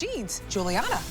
Jeans, Giuliana.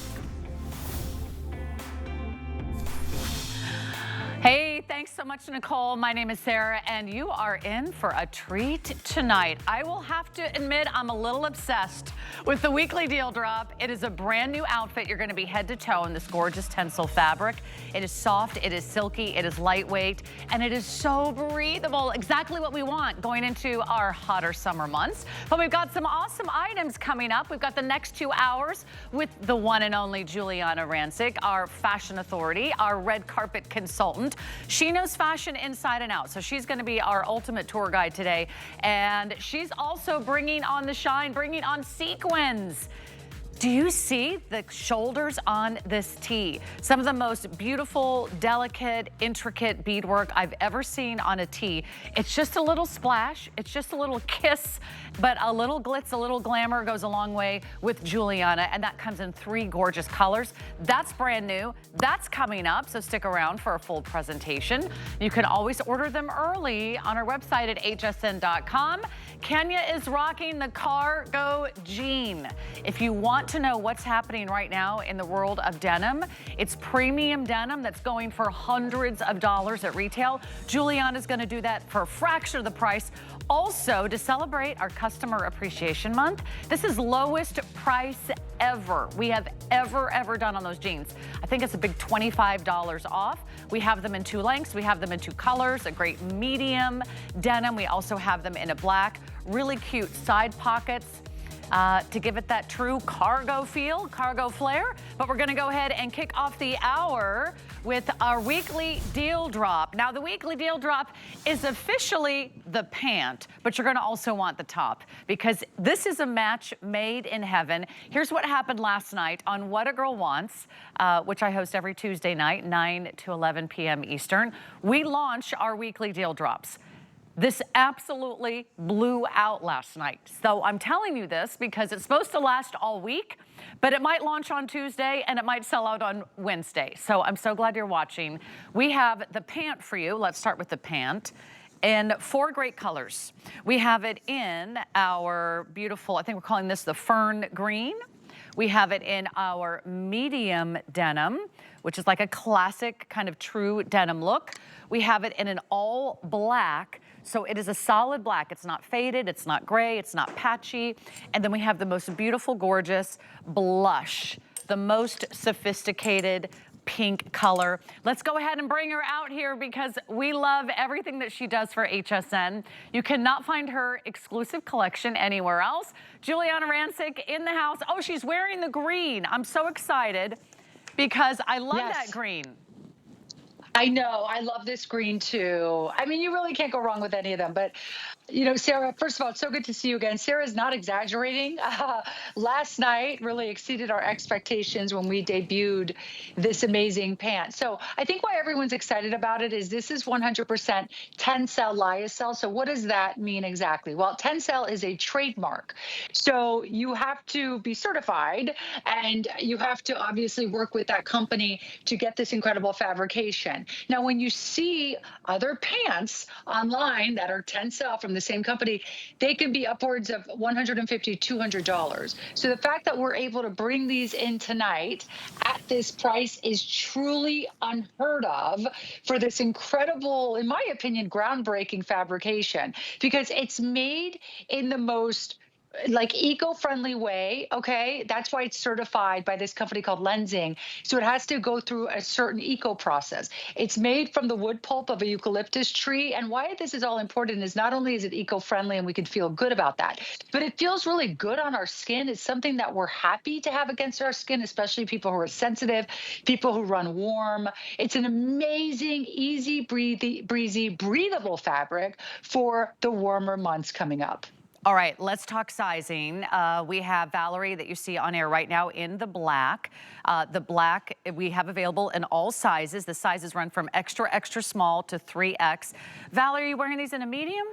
Hey, thanks so much, Nicole. My name is Sarah, and you are in for a treat tonight. I will have to admit I'm a little obsessed with the weekly deal drop. It is a brand new outfit. You're going to be head to toe in this gorgeous tencel fabric. It is soft, it is silky, it is lightweight, and it is so breathable. Exactly what we want going into our hotter summer months. But we've got some awesome items coming up. We've got the next 2 hours with the one and only Giuliana Rancic, our fashion authority, our red carpet consultant. She knows fashion inside and out, so she's going to be our ultimate tour guide today. And she's also bringing on the shine, bringing on sequins. Do you see the shoulders on this tee? Some of the most beautiful, delicate, intricate beadwork I've ever seen on a tee. It's just a little splash. It's just a little kiss, but a little glitz, a little glamour goes a long way with Giuliana, and that comes in 3 gorgeous colors. That's brand new. That's coming up, so stick around for a full presentation. You can always order them early on our website at hsn.com. Kenya is rocking the cargo jean. If you want to know what's happening right now in the world of denim, it's premium denim that's going for hundreds of dollars at retail. Giuliana's going to do that for a fraction of the price. Also, to celebrate our Customer Appreciation Month, this is lowest price ever we have ever done on those jeans. I think it's a big $25 off. We have them in 2 lengths. We have them in 2 colors, a great medium denim. We also have them in a black. Really cute side pockets to give it that true cargo feel, cargo flair. But we're going to go ahead and kick off the hour with our weekly deal drop. Now, the weekly deal drop is officially the pant, but you're going to also want the top because this is a match made in heaven. Here's what happened last night on What a Girl Wants, which I host every Tuesday night, 9 to 11 p.m. Eastern. We launch our weekly deal drops. This absolutely blew out last night. So I'm telling you this because it's supposed to last all week, but it might launch on Tuesday and it might sell out on Wednesday. So I'm so glad you're watching. We have the pant for you. Let's start with the pant. In 4 great colors. We have it in our beautiful, I think we're calling this the fern green. We have it in our medium denim, which is like a classic kind of true denim look. We have it in an all black. So it is a solid black. It's not faded, it's not gray, it's not patchy. And then we have the most beautiful, gorgeous blush, the most sophisticated pink color. Let's go ahead and bring her out here because we love everything that she does for HSN. You cannot find her exclusive collection anywhere else. Giuliana Rancic in the house. Oh, she's wearing the green. I'm so excited because I love that green. I know. I love this green too. I mean, you really can't go wrong with any of them. But, you know, Sarah, first of all, it's so good to see you again. Sarah's not exaggerating. Last night really exceeded our expectations when we debuted this amazing pant. So I think why everyone's excited about it is this is 100% tencel lyocell. So what does that mean exactly? Well, tencel is a trademark. So you have to be certified and you have to obviously work with that company to get this incredible fabrication. Now, when you see other pants online that are tencel from the same company, they can be upwards of $150, $200. So the fact that we're able to bring these in tonight at this price is truly unheard of for this incredible, in my opinion, groundbreaking fabrication, because it's made in the most eco-friendly way, okay? That's why it's certified by this company called Lensing. So it has to go through a certain eco process. It's made from the wood pulp of a eucalyptus tree. And why this is all important is not only is it eco-friendly and we can feel good about that, but it feels really good on our skin. It's something that we're happy to have against our skin, especially people who are sensitive, people who run warm. It's an amazing, easy, breezy, breathable fabric for the warmer months coming up. All right, let's talk sizing. We have Valerie that you see on air right now in the black. The black we have available in all sizes. The sizes run from extra, extra small to 3X. Valerie, are you wearing these in a medium?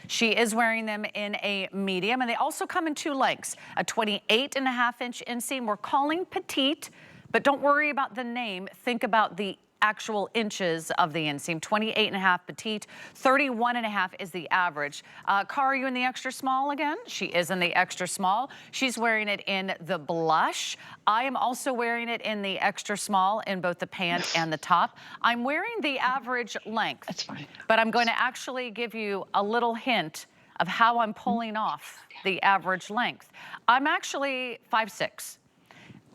She is wearing them in a medium, and they also come in 2 lengths, a 28.5-inch inseam. We're calling petite, but don't worry about the name. Think about the actual inches of the inseam, 28.5 petite, 31.5 is the average. Cara, are you in the extra small again? She is in the extra small. She's wearing it in the blush. I am also wearing it in the extra small in both the pant and the top. I'm wearing the average length. That's fine. But I'm going to actually give you a little hint of how I'm pulling off the average length. I'm actually 5'6".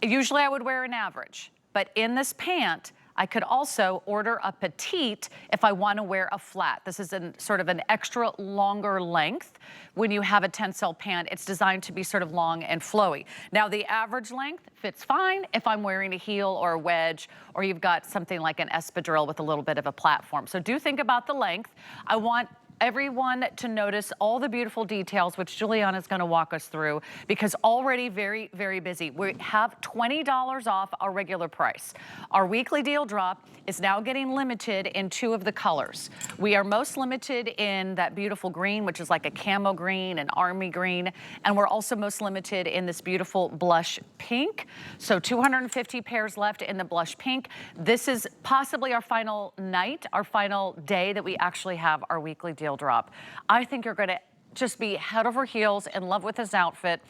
Usually I would wear an average, but in this pant, I could also order a petite if I want to wear a flat. This is sort of an extra longer length. When you have a tencel pant, it's designed to be sort of long and flowy. Now the average length fits fine if I'm wearing a heel or a wedge, or you've got something like an espadrille with a little bit of a platform. So do think about the length. I want everyone to notice all the beautiful details, which Giuliana is going to walk us through, because already very, very busy. We have $20 off our regular price. Our weekly deal drop is now getting limited in 2 of the colors. We are most limited in that beautiful green, which is like a camo green, an army green, and we're also most limited in this beautiful blush pink. So 250 pairs left in the blush pink. This is possibly our final night, our final day that we actually have our weekly deal drop. I think you're gonna just be head over heels in love with this outfit.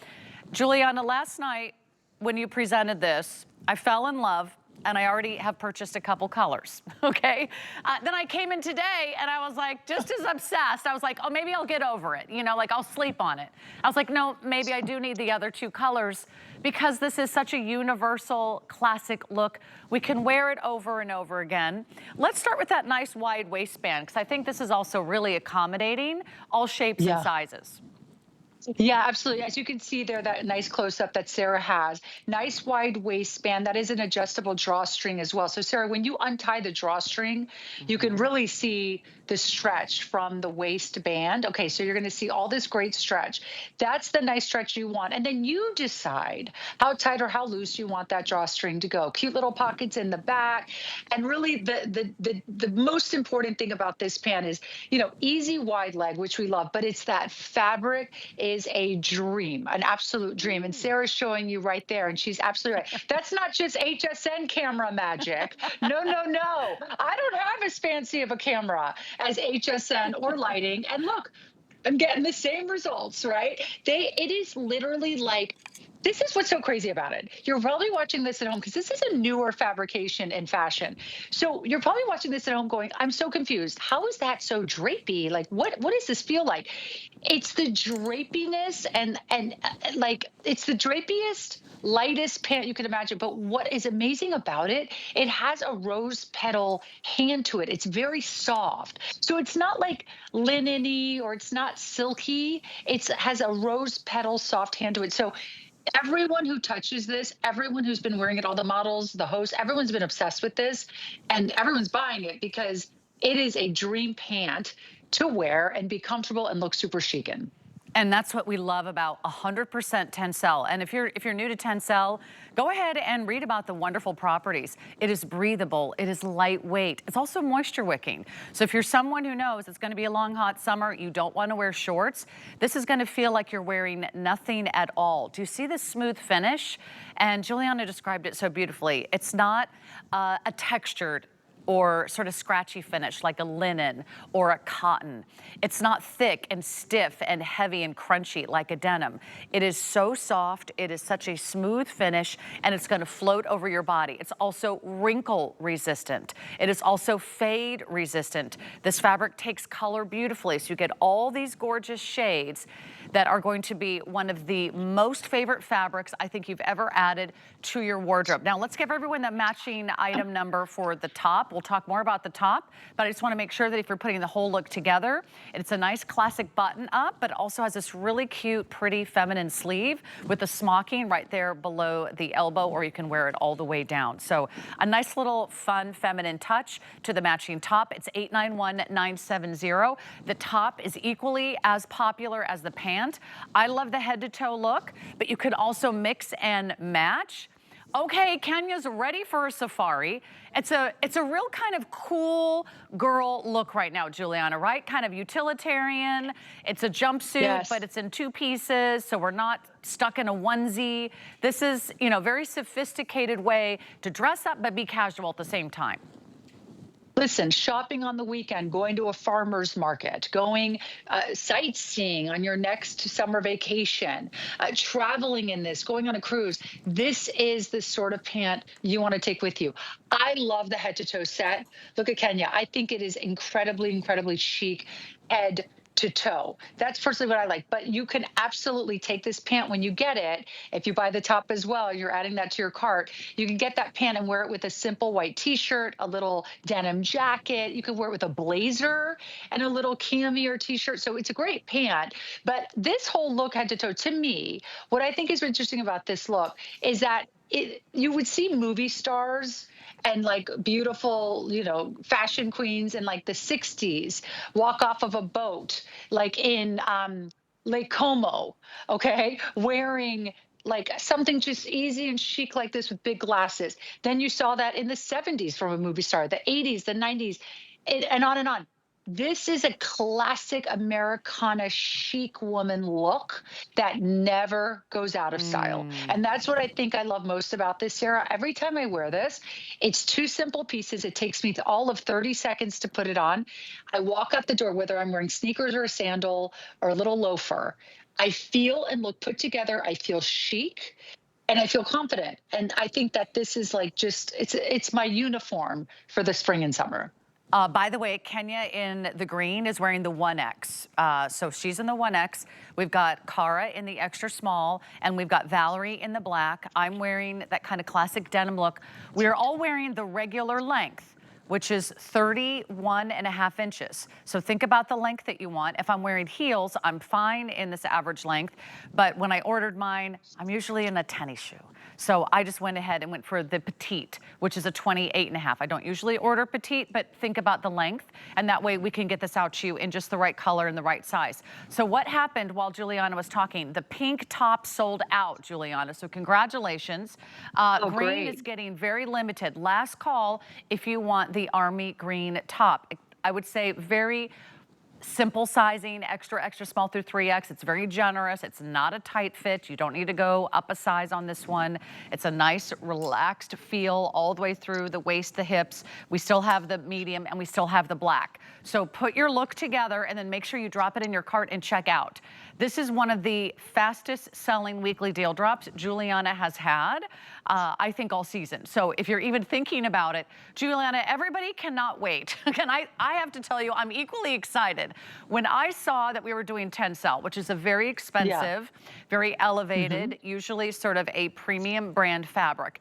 Giuliana, last night when you presented this, I fell in love and I already have purchased a couple colors, okay? Then I came in today and I was like, just as obsessed. I was like, oh, maybe I'll get over it. You know, like I'll sleep on it. I was like, no, maybe I do need the other 2 colors because this is such a universal classic look. We can wear it over and over again. Let's start with that nice wide waistband because I think this is also really accommodating all shapes and sizes. Yeah, absolutely. As you can see there, that nice close-up that Sarah has. Nice wide waistband. That is an adjustable drawstring as well. So Sarah, when you untie the drawstring, you can really see the stretch from the waistband. Okay, so you're going to see all this great stretch. That's the nice stretch you want. And then you decide how tight or how loose you want that drawstring to go. Cute little pockets in the back. And really the most important thing about this pant is, you know, easy wide leg, which we love, but it's that fabric is a dream, an absolute dream. And Sarah's showing you right there, and she's absolutely right. That's not just HSN camera magic. No, no, no. I don't have as fancy of a camera as HSN or lighting. And look, I'm getting the same results, right? It is literally like, this is what's so crazy about it. You're probably watching this at home because this is a newer fabrication in fashion. So you're probably watching this at home going, I'm so confused. How is that so drapey? Like, what does this feel like? It's the drapiness and like, it's the drapiest, lightest pant you can imagine. But what is amazing about it, it has a rose petal hand to it. It's very soft. So it's not like linen-y or it's not silky. It has a rose petal soft hand to it. So everyone who touches this, everyone who's been wearing it, all the models, the hosts, everyone's been obsessed with this and everyone's buying it because it is a dream pant to wear and be comfortable and look super chic in. And that's what we love about 100% tencel. And if you're new to tencel, go ahead and read about the wonderful properties. It is breathable, it is lightweight, it's also moisture wicking. So if you're someone who knows it's gonna be a long, hot summer, you don't wanna wear shorts, this is gonna feel like you're wearing nothing at all. Do you see this smooth finish? And Giuliana described it so beautifully. It's not a textured or sort of scratchy finish like a linen or a cotton. It's not thick and stiff and heavy and crunchy like a denim. It is so soft, it is such a smooth finish, and it's gonna float over your body. It's also wrinkle resistant. It is also fade resistant. This fabric takes color beautifully, so you get all these gorgeous shades that are going to be one of the most favorite fabrics I think you've ever added to your wardrobe. Now let's give everyone the matching item number for the top. We'll talk more about the top, but I just wanna make sure that if you're putting the whole look together, it's a nice classic button up, but it also has this really cute, pretty feminine sleeve with the smocking right there below the elbow, or you can wear it all the way down. So a nice little fun feminine touch to the matching top. It's $891,970. The top is equally as popular as the pant. I love the head to toe look, but you could also mix and match. Okay, Kenya's ready for a safari. It's a real kind of cool girl look right now, Giuliana, right? Kind of utilitarian. It's a jumpsuit, yes, but it's in 2 pieces, so we're not stuck in a onesie. This is, you know, very sophisticated way to dress up but be casual at the same time. Listen, shopping on the weekend, going to a farmer's market, going sightseeing on your next summer vacation, traveling in this, going on a cruise. This is the sort of pant you want to take with you. I love the head to toe set. Look at Kenya. I think it is incredibly, incredibly chic head to toe. That's personally what I like. But you can absolutely take this pant when you get it. If you buy the top as well, you're adding that to your cart. You can get that pant and wear it with a simple white t-shirt, a little denim jacket. You can wear it with a blazer and a little cami or t-shirt. So it's a great pant. But this whole look head to toe, to me, what I think is interesting about this look is that you would see movie stars and like beautiful, fashion queens in like the 60s walk off of a boat, like in Lake Como, okay, wearing like something just easy and chic like this with big glasses. Then you saw that in the 70s from a movie star, the 80s, the 90s, and on and on. This is a classic Americana chic woman look that never goes out of style. And that's what I think I love most about this, Sarah. Every time I wear this, it's two simple pieces. It takes me all of 30 seconds to put it on. I walk out the door, whether I'm wearing sneakers or a sandal or a little loafer. I feel and look put together. I feel chic and I feel confident. And I think that this is like it's my uniform for the spring and summer. By the way, Kenya in the green is wearing the 1X. So she's in the 1X. We've got Cara in the extra small, and we've got Valerie in the black. I'm wearing that kind of classic denim look. We're all wearing the regular length, which is 31.5 inches. So think about the length that you want. If I'm wearing heels, I'm fine in this average length. But when I ordered mine, I'm usually in a tennis shoe. So I just went ahead and went for the petite, which is a 28.5. I don't usually order petite, but think about the length. And that way we can get this out to you in just the right color and the right size. So what happened while Giuliana was talking? The pink top sold out, Giuliana. So congratulations. Green Great. is getting very limited. Last call if you want the army green top. I would say very simple sizing, extra small through 3X. It's very generous. It's not a tight fit. You don't need to go up a size on this one. It's a nice, relaxed feel all the way through the waist, the hips. We still have the medium and we still have the black. So put your look together and then make sure you drop it in your cart and check out. This is one of the fastest selling weekly deal drops Giuliana has had, I think, all season. So if you're even thinking about it, Giuliana, everybody cannot wait. And I have to tell you, I'm equally excited. When I saw that we were doing tencel, which is a very expensive, very elevated, usually sort of a premium brand fabric,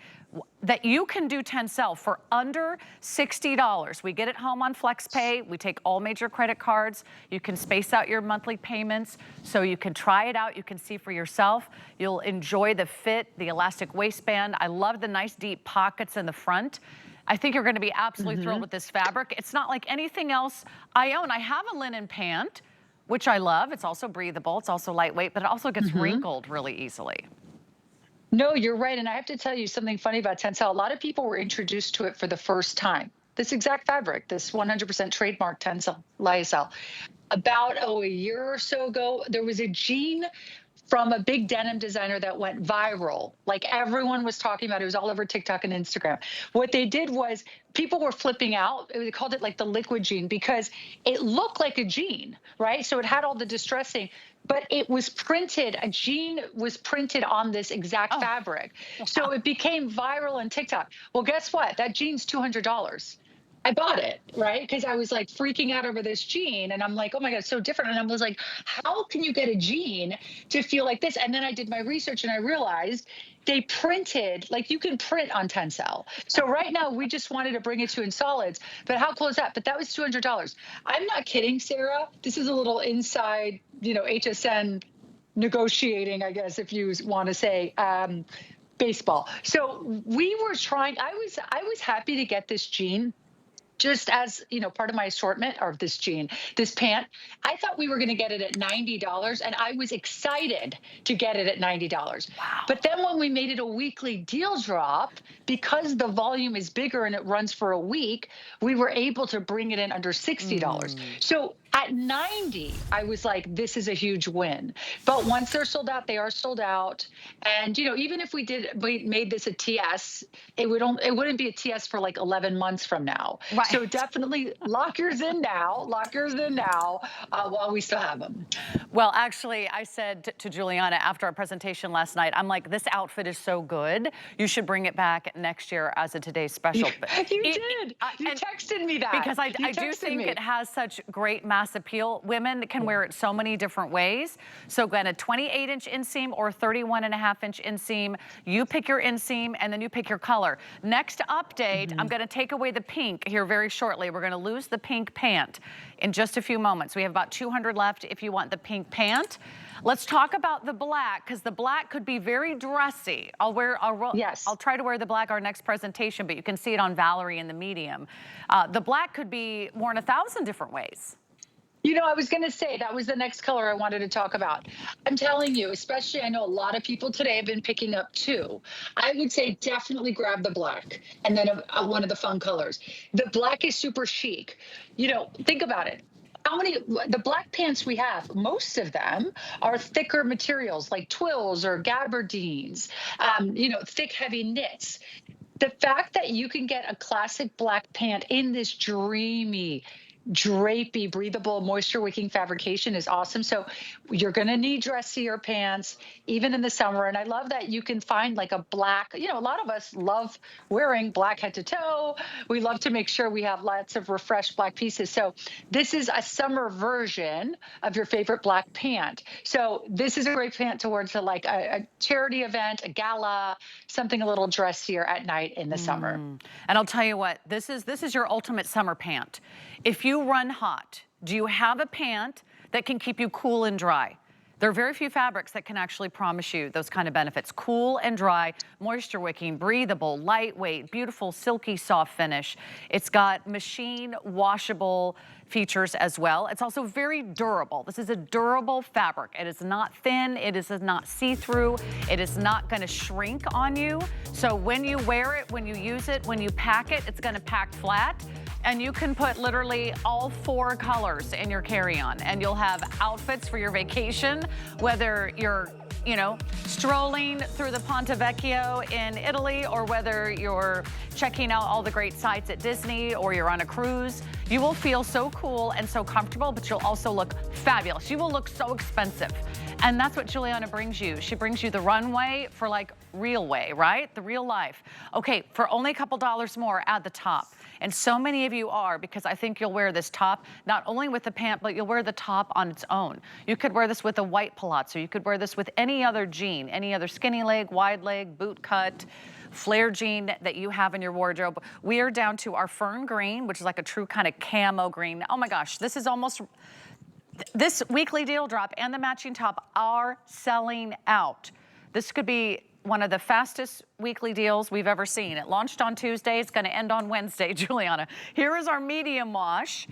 that you can do tencel for under $60. We get it home on FlexPay. We take all major credit cards. You can space out your monthly payments so you can try it out. You can see for yourself. You'll enjoy the fit, the elastic waistband. I love the nice deep pockets in the front. I think you're going to be absolutely thrilled with this fabric. It's not like anything else I own. I have a linen pant, which I love. It's also breathable. It's also lightweight, but it also gets wrinkled really easily. No, you're right. And I have to tell you something funny about tencel. A lot of people were introduced to it for the first time. This exact fabric, this 100% trademark tencel, lyocell. About a year or so ago, there was a jean from a big denim designer that went viral. Like everyone was talking about it. It was all over TikTok and Instagram. What they did was people were flipping out. They called it like the liquid jean because it looked like a jean, right? So it had all the distressing, but it was printed, a jean was printed on this exact fabric. So it became viral on TikTok. Well, guess what? That jean's $200. I bought it, right? Because I was like freaking out over this jean. And I'm like, oh my God, it's so different. And I was like, how can you get a jean to feel like this? And then I did my research and I realized they printed, like you can print on tencel. So right now we just wanted to bring it to you in solids, but how cool is that? But that was $200. I'm not kidding, Sarah. This is a little inside, HSN negotiating, I guess, if you want to say, baseball. So we were trying, I was happy to get this jean just as, part of my assortment of this jean, this pant. I thought we were going to get it at $90 and I was excited to get it at $90. Wow. But then when we made it a weekly deal drop, because the volume is bigger and it runs for a week, we were able to bring it in under $60. So At 90, I was like, this is a huge win. But once they're sold out, they are sold out. And even if we made this a TS, it wouldn't be a TS for like 11 months from now. So Right. definitely lock yours in now. Lock yours in now while we still have them. Well, actually, I said to Giuliana after our presentation last night, I'm like, this outfit is so good. You should bring it back next year as a Today's Special. You did. You texted me that. Because I do think it has such great mass appeal. Women can wear it so many different ways. So again, a 28-inch inseam or 31.5-inch inseam. You pick your inseam and then you pick your color. Next update, I'm going to take away the pink here very shortly. We're going to lose the pink pant in just a few moments. We have about 200 left if you want the pink pant. Let's talk about the black, because the black could be very dressy. I'll try to wear the black our next presentation, but you can see it on Valerie in the medium. The black could be worn 1,000 different ways. I was going to say that was the next color I wanted to talk about. I'm telling you, especially I know a lot of people today have been picking up two. I would say definitely grab the black and then one of the fun colors. The black is super chic. Think about it. The black pants we have, most of them are thicker materials like twills or gabardines, thick, heavy knits. The fact that you can get a classic black pant in this dreamy, drapey, breathable, moisture-wicking fabrication is awesome. So you're going to need dressier pants, even in the summer. And I love that you can find like a black, a lot of us love wearing black head to toe. We love to make sure we have lots of refreshed black pieces. So this is a summer version of your favorite black pant. So this is a great pant to wear to like a charity event, a gala, something a little dressier at night in the summer. And I'll tell you what, this is your ultimate summer pant. If you run hot, do you have a pant that can keep you cool and dry? There are very few fabrics that can actually promise you those kind of benefits. Cool and dry, moisture wicking, breathable, lightweight, beautiful, silky, soft finish. It's got machine washable features as well. It's also very durable. This is a durable fabric. It is not thin. It is not see-through. It is not going to shrink on you. So when you wear it, when you use it, when you pack it, it's going to pack flat. And you can put literally all 4 colors in your carry-on, and you'll have outfits for your vacation, whether you're strolling through the Ponte Vecchio in Italy, or whether you're checking out all the great sites at Disney, or you're on a cruise. You will feel so cool and so comfortable, but you'll also look fabulous. You will look so expensive. And that's what Giuliana brings you. She brings you the runway for like real way, right? The real life. Okay, for only a couple dollars more, add the top. And so many of you are, because I think you'll wear this top, not only with the pant, but you'll wear the top on its own. You could wear this with a white palazzo. You could wear this with any other jean, any other skinny leg, wide leg, boot cut, flare jean that you have in your wardrobe. We are down to our fern green, which is like a true kind of camo green. Oh my gosh, this is almost... This weekly deal drop and the matching top are selling out. This could be one of the fastest weekly deals we've ever seen. It launched on Tuesday. It's going to end on Wednesday, Giuliana. Here is our medium wash.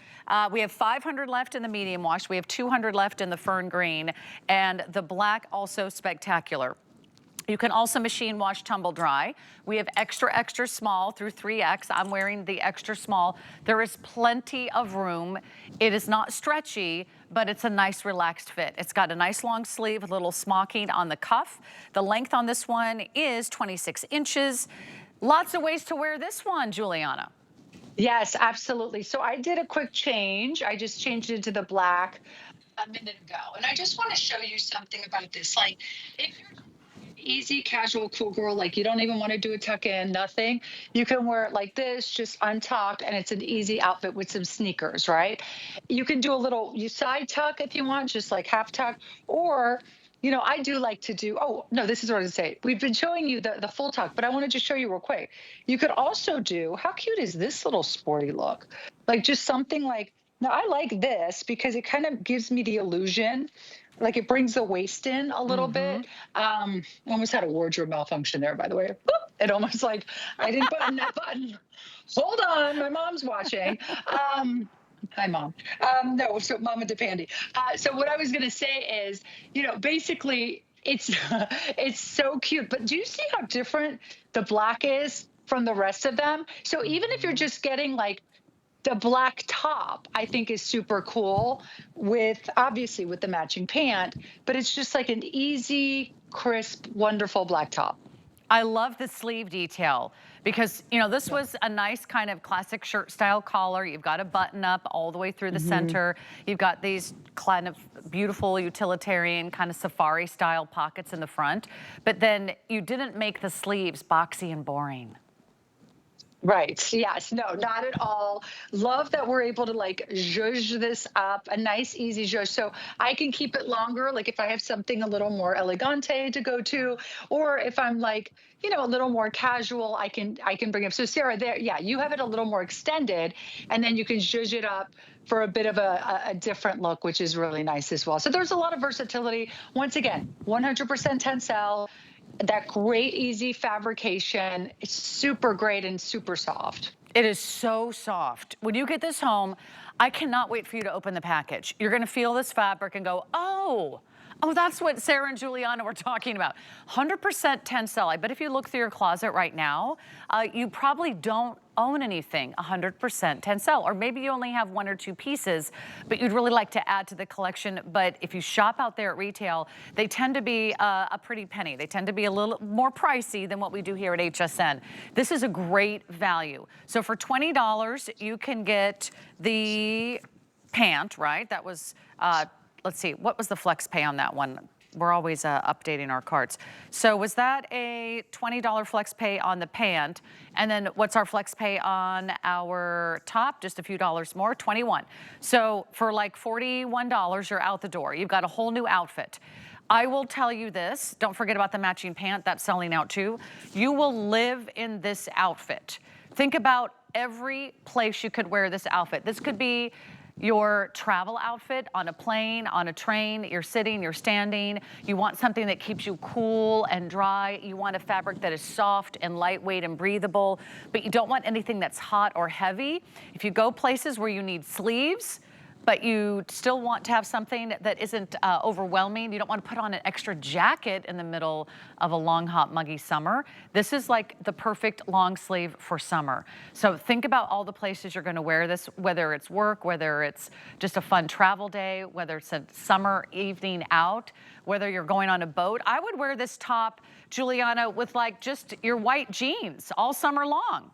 We have 500 left in the medium wash. We have 200 left in the fern green. And the black, also spectacular. You can also machine wash, tumble dry. We have extra, extra small through 3X. I'm wearing the extra small. There is plenty of room. It is not stretchy, but it's a nice relaxed fit. It's got a nice long sleeve, a little smocking on the cuff. The length on this one is 26 inches. Lots of ways to wear this one, Giuliana. Yes, absolutely. So I did a quick change. I just changed it to the black a minute ago. And I just want to show you something about this. Like, if you're easy, casual, cool girl, like you don't even want to do a tuck in, nothing. You can wear it like this, just untucked, and it's an easy outfit with some sneakers, right? You can do a little side tuck if you want, just like half tuck, or, I do like to do, oh, no, this is what I was going to say. We've been showing you the full tuck, but I wanted to show you real quick. You could also do, how cute is this little sporty look? Like just something like, now I like this because it kind of gives me the illusion, like it brings the waist in a little bit. I almost had a wardrobe malfunction there, by the way. Boop, it almost like I didn't button that button. Hold on, my mom's watching. Hi, Mom. No, so Mama DePandy. So what I was going to say is, basically it's it's so cute. But do you see how different the black is from the rest of them? So even if you're just getting like The black top, I think, is super cool with, obviously, with the matching pant, but it's just like an easy, crisp, wonderful black top. I love the sleeve detail because, you know, this was a nice kind of classic shirt style collar. You've got a button up all the way through the center. You've got these kind of beautiful utilitarian kind of safari style pockets in the front, but then you didn't make the sleeves boxy and boring. Right. Yes. No, not at all. Love that we're able to like zhuzh this up, a nice, easy zhuzh. So I can keep it longer. Like if I have something a little more elegante to go to, or if I'm like, you know, a little more casual, I can bring up. So Sarah, there, yeah, you have it a little more extended, and then you can zhuzh it up for a bit of a different look, which is really nice as well. So there's a lot of versatility. Once again, 100% tencel. That great, easy fabrication. It's super great and super soft. It is so soft. When you get this home, I cannot wait for you to open the package. You're gonna feel this fabric and go, oh, that's what Sarah and Giuliana were talking about. 100% tencel. I bet if you look through your closet right now, you probably don't own anything 100% tencel, or maybe you only have 1 or 2 pieces, but you'd really like to add to the collection. But if you shop out there at retail, they tend to be a pretty penny. They tend to be a little more pricey than what we do here at HSN. This is a great value. So for $20, you can get the pant, right? That was, let's see, what was the flex pay on that one? We're always updating our cards. So was that a $20 flex pay on the pant? And then what's our flex pay on our top? Just a few dollars more, 21. So for like $41, you're out the door. You've got a whole new outfit. I will tell you this, don't forget about the matching pant, that's selling out too. You will live in this outfit. Think about every place you could wear this outfit. This could be your travel outfit on a plane, on a train, you're sitting, you're standing. You want something that keeps you cool and dry. You want a fabric that is soft and lightweight and breathable, but you don't want anything that's hot or heavy. If you go places where you need sleeves, but you still want to have something that isn't overwhelming. You don't want to put on an extra jacket in the middle of a long, hot, muggy summer. This is like the perfect long sleeve for summer. So think about all the places you're going to wear this, whether it's work, whether it's just a fun travel day, whether it's a summer evening out, whether you're going on a boat. I would wear this top, Giuliana, with like just your white jeans all summer long.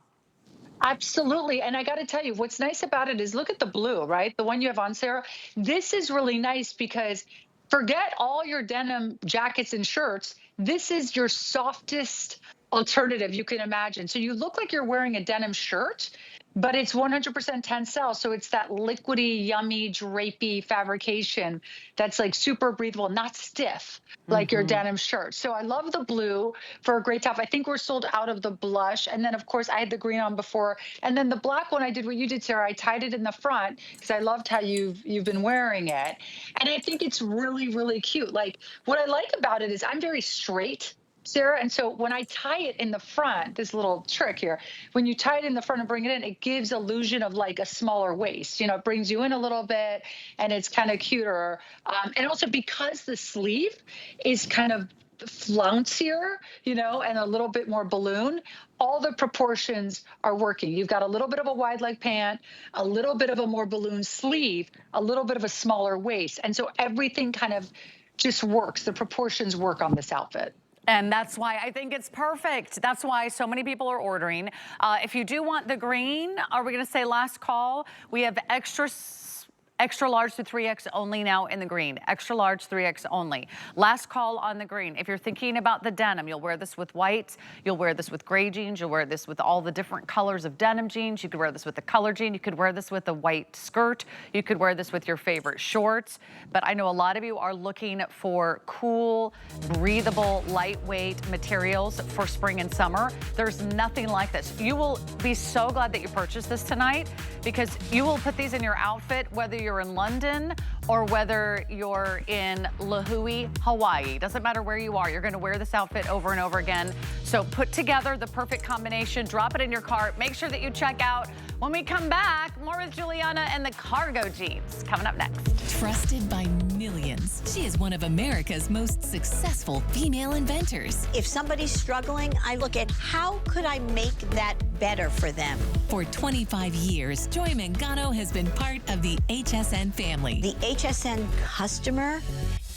Absolutely. And I got to tell you, what's nice about it is look at the blue, right? The one you have on, Sarah. This is really nice because forget all your denim jackets and shirts. This is your softest alternative you can imagine. So you look like you're wearing a denim shirt, but it's 100% tencel. So it's that liquidy, yummy, drapey fabrication that's like super breathable, not stiff like your denim shirt. So I love the blue for a great top. I think we're sold out of the blush. And then of course I had the green on before. And then the black one, I did what you did, Sarah. I tied it in the front because I loved how you've been wearing it. And I think it's really, really cute. Like what I like about it is I'm very straight, Sarah. And so when I tie it in the front, this little trick here, when you tie it in the front and bring it in, it gives illusion of like a smaller waist. You know, it brings you in a little bit and it's kind of cuter. And also because the sleeve is kind of flouncier, you know, and a little bit more balloon, all the proportions are working. You've got a little bit of a wide leg pant, a little bit of a more balloon sleeve, a little bit of a smaller waist. And so everything kind of just works. The proportions work on this outfit. And that's why I think it's perfect. That's why so many people are ordering. If you do want the green, are we gonna say last call? We have extra large to 3X only now in the green. Extra large, 3X only. Last call on the green. If you're thinking about the denim, you'll wear this with white, you'll wear this with gray jeans, you'll wear this with all the different colors of denim jeans, you could wear this with the color jean, you could wear this with a white skirt, you could wear this with your favorite shorts. But I know a lot of you are looking for cool, breathable, lightweight materials for spring and summer. There's nothing like this. You will be so glad that you purchased this tonight because you will put these in your outfit, whether you're in London or whether you're in Lahui, Hawaii. Doesn't matter where you are, you're gonna wear this outfit over and over again. So put together the perfect combination, drop it in your cart, make sure that you check out. When we come back, more with Giuliana and the cargo jeans coming up next. Trusted by millions, she is one of America's most successful female inventors. If somebody's struggling, I look at how could I make that better for them. For 25 years, Joy Mangano has been part of the HSN family. The HSN customer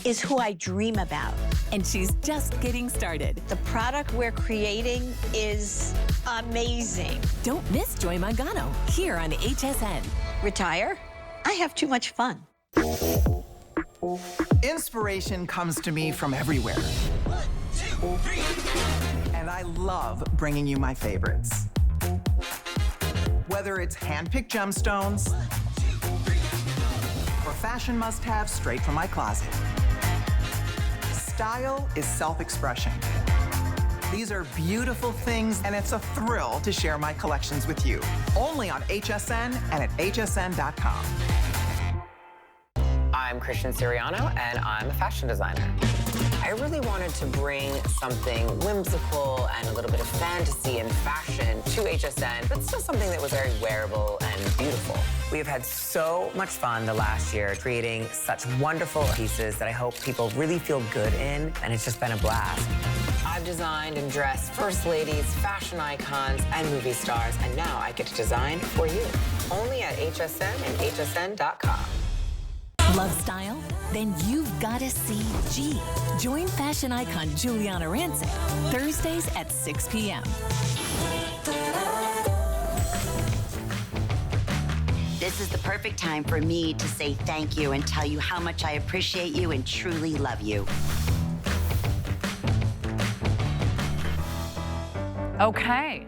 is who I dream about. And she's just getting started. The product we're creating is amazing. Don't miss Joy Mangano here on HSN. Retire? I have too much fun. Inspiration comes to me from everywhere. 1, 2, 3. And I love bringing you my favorites. Whether it's hand-picked gemstones or fashion must-haves straight from my closet. Style is self-expression. These are beautiful things, and it's a thrill to share my collections with you. Only on HSN and at hsn.com. I'm Christian Siriano, and I'm a fashion designer. I really wanted to bring something whimsical and a little bit of fantasy and fashion to HSN, but still something that was very wearable and beautiful. We have had so much fun the last year creating such wonderful pieces that I hope people really feel good in, and it's just been a blast. I've designed and dressed first ladies, fashion icons, and movie stars, and now I get to design for you. Only at HSN and hsn.com. Love style? Then you've got to see G. Join fashion icon Giuliana Rancic Thursdays at 6 p.m. This is the perfect time for me to say thank you and tell you how much I appreciate you and truly love you. Okay.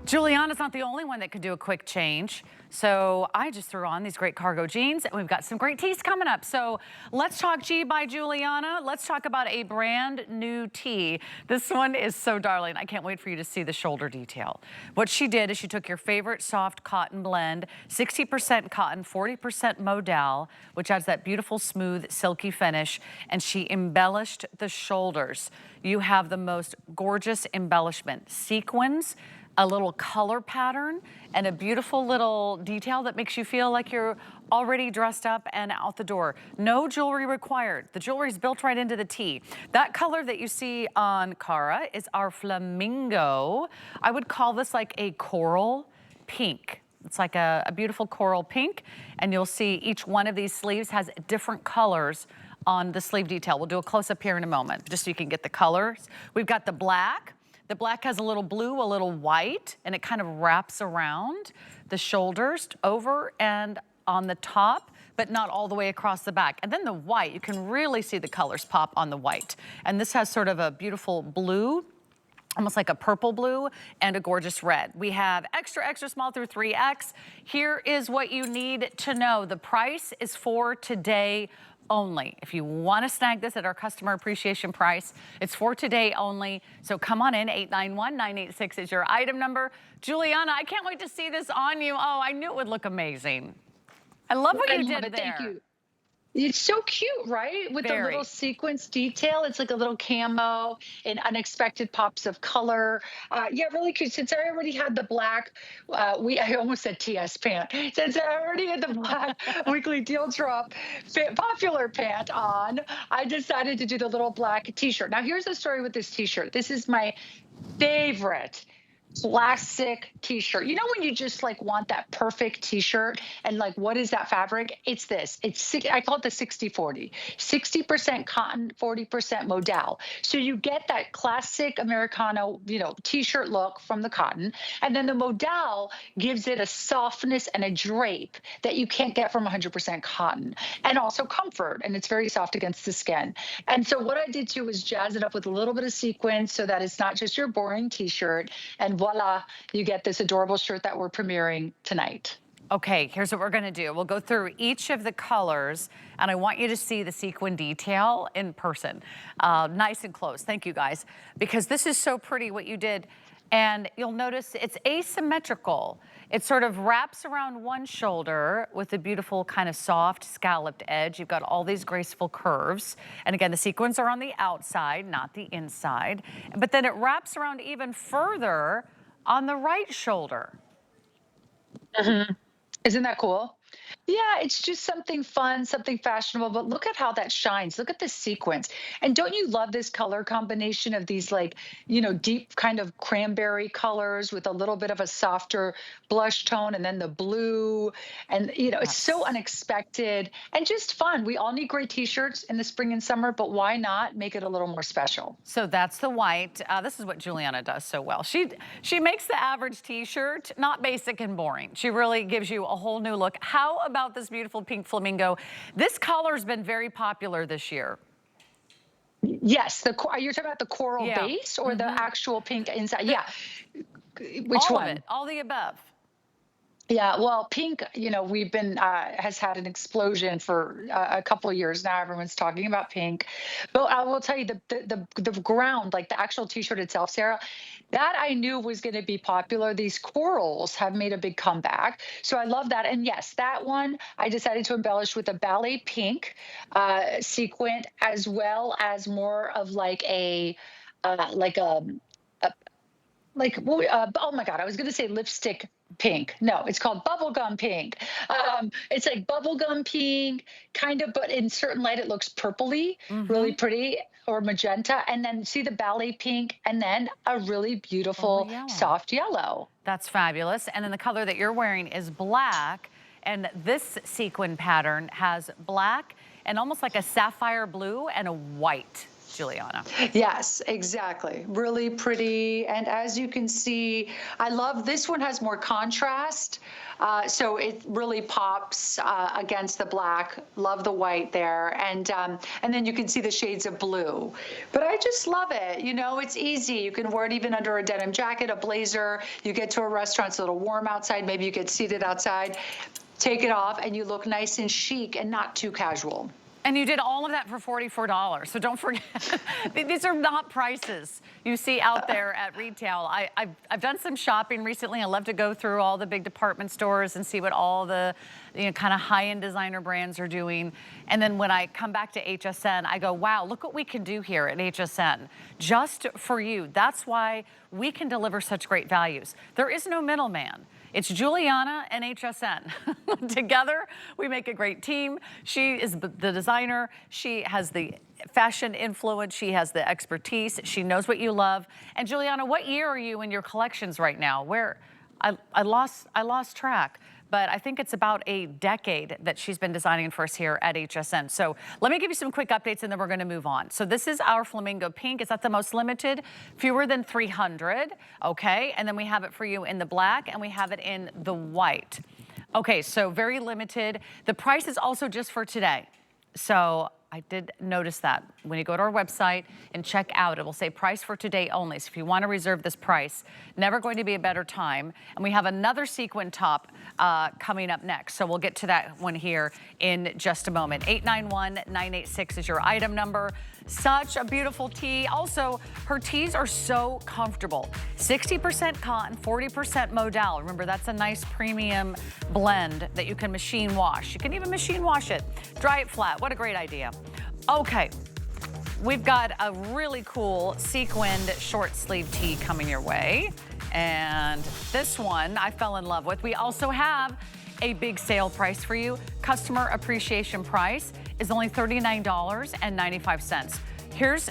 Giuliana's not the only one that could do a quick change. So I just threw on these great cargo jeans, and we've got some great tees coming up. So let's talk G by Giuliana. Let's talk about a brand new tee. This one is so darling. I can't wait for you to see the shoulder detail. What she did is she took your favorite soft cotton blend, 60% cotton, 40% modal, which adds that beautiful, smooth, silky finish, and she embellished the shoulders. You have the most gorgeous embellishment, sequins, a little color pattern, and a beautiful little detail that makes you feel like you're already dressed up and out the door. No jewelry required. The jewelry is built right into the tee. That color that you see on Cara is our flamingo. I would call this like a coral pink. It's like a beautiful coral pink, and you'll see each one of these sleeves has different colors on the sleeve detail. We'll do a close-up here in a moment, just so you can get the colors. We've got the black. The black has a little blue, a little white, and it kind of wraps around the shoulders over and on the top, but not all the way across the back. And then the white, you can really see the colors pop on the white. And this has sort of a beautiful blue, almost like a purple blue, and a gorgeous red. We have extra, extra small through 3X. Here is what you need to know. The price is for today only. If you want to snag this at our customer appreciation price, it's for today only. So come on in, 891-986 is your item number. Giuliana, I can't wait to see this on you. Oh, I knew it would look amazing. I love what you did there. Thank you. It's so cute, right? With the little sequence detail. It's like a little camo and unexpected pops of color. Yeah, really cute. Since I already had the black, I almost said TS pant. Since I already had the black weekly deal drop popular pant on, I decided to do the little black t-shirt. Now, here's the story with this t-shirt. This is my favorite classic t-shirt. You know when you just like want that perfect t-shirt and like what is that fabric? It's this. I call it the 60-40. 60% cotton, 40% modal. So you get that classic Americana, t-shirt look from the cotton, and then the modal gives it a softness and a drape that you can't get from 100% cotton, and also comfort, and it's very soft against the skin. And so what I did too was jazz it up with a little bit of sequins so that it's not just your boring t-shirt, and voila, you get this adorable shirt that we're premiering tonight. Okay, here's what we're gonna do. We'll go through each of the colors, and I want you to see the sequin detail in person. Nice and close, thank you guys, because this is so pretty what you did. And you'll notice it's asymmetrical. It sort of wraps around one shoulder with a beautiful kind of soft scalloped edge. You've got all these graceful curves. And again, the sequins are on the outside, not the inside. But then it wraps around even further on the right shoulder. Isn't that cool? Yeah, it's just something fun, something fashionable, but look at how that shines. Look at the sequence. And don't you love this color combination of these like, deep kind of cranberry colors with a little bit of a softer blush tone and then the blue. And, it's so unexpected and just fun. We all need great t-shirts in the spring and summer, but why not make it a little more special? So that's the white. This is what Giuliana does so well. She makes the average t-shirt not basic and boring. She really gives you a whole new look. How about this beautiful pink flamingo? This color's been very popular this year. Yes, you're talking about the coral base or the actual pink inside? Yeah. Which all one? Of it, all the above. Yeah, well, pink, we've been, has had an explosion for a couple of years now. Everyone's talking about pink. But I will tell you, the ground, like the actual t-shirt itself, Sarah, that I knew was going to be popular. These corals have made a big comeback. So I love that. And yes, that one, I decided to embellish with a ballet pink sequin, as well as more of like oh my God, I was going to say lipstick pink. No, it's called bubblegum pink. It's like bubblegum pink, kind of, but in certain light, it looks purpley, really pretty, or magenta. And then see the ballet pink, and then a really beautiful soft yellow. That's fabulous. And then the color that you're wearing is black. And this sequin pattern has black and almost like a sapphire blue and a white. Giuliana. Yes, exactly. Really pretty. And as you can see, I love this one has more contrast. So it really pops against the black. Love the white there. And then you can see the shades of blue. But I just love it. It's easy. You can wear it even under a denim jacket, a blazer. You get to a restaurant, it's a little warm outside. Maybe you get seated outside. Take it off and you look nice and chic and not too casual. And you did all of that for $44. So don't forget, these are not prices you see out there at retail. I've done some shopping recently. I love to go through all the big department stores and see what all the kind of high-end designer brands are doing. And then when I come back to HSN, I go, wow, look what we can do here at HSN just for you. That's why we can deliver such great values. There is no middleman. It's Giuliana and HSN. Together, we make a great team. She is the designer. She has the fashion influence. She has the expertise. She knows what you love. And Giuliana, what year are you in your collections right now? I lost track. But I think it's about a decade that she's been designing for us here at HSN. So let me give you some quick updates and then we're gonna move on. So this is our flamingo pink. Is that the most limited? Fewer than 300, okay? And then we have it for you in the black and we have it in the white. Okay, so very limited. The price is also just for today. So I did notice that when you go to our website and check out, it will say price for today only. So if you want to reserve this price, never going to be a better time. And we have another sequin top coming up next. So we'll get to that one here in just a moment. 891-986 is your item number. Such a beautiful tee. Also, her tees are so comfortable. 60% cotton, 40% modal. Remember, that's a nice premium blend that you can machine wash. You can even machine wash it. Dry it flat. What a great idea. Okay, we've got a really cool sequined short sleeve tee coming your way. And this one I fell in love with. We also have a big sale price for you. Customer appreciation price is only $39.95. Here's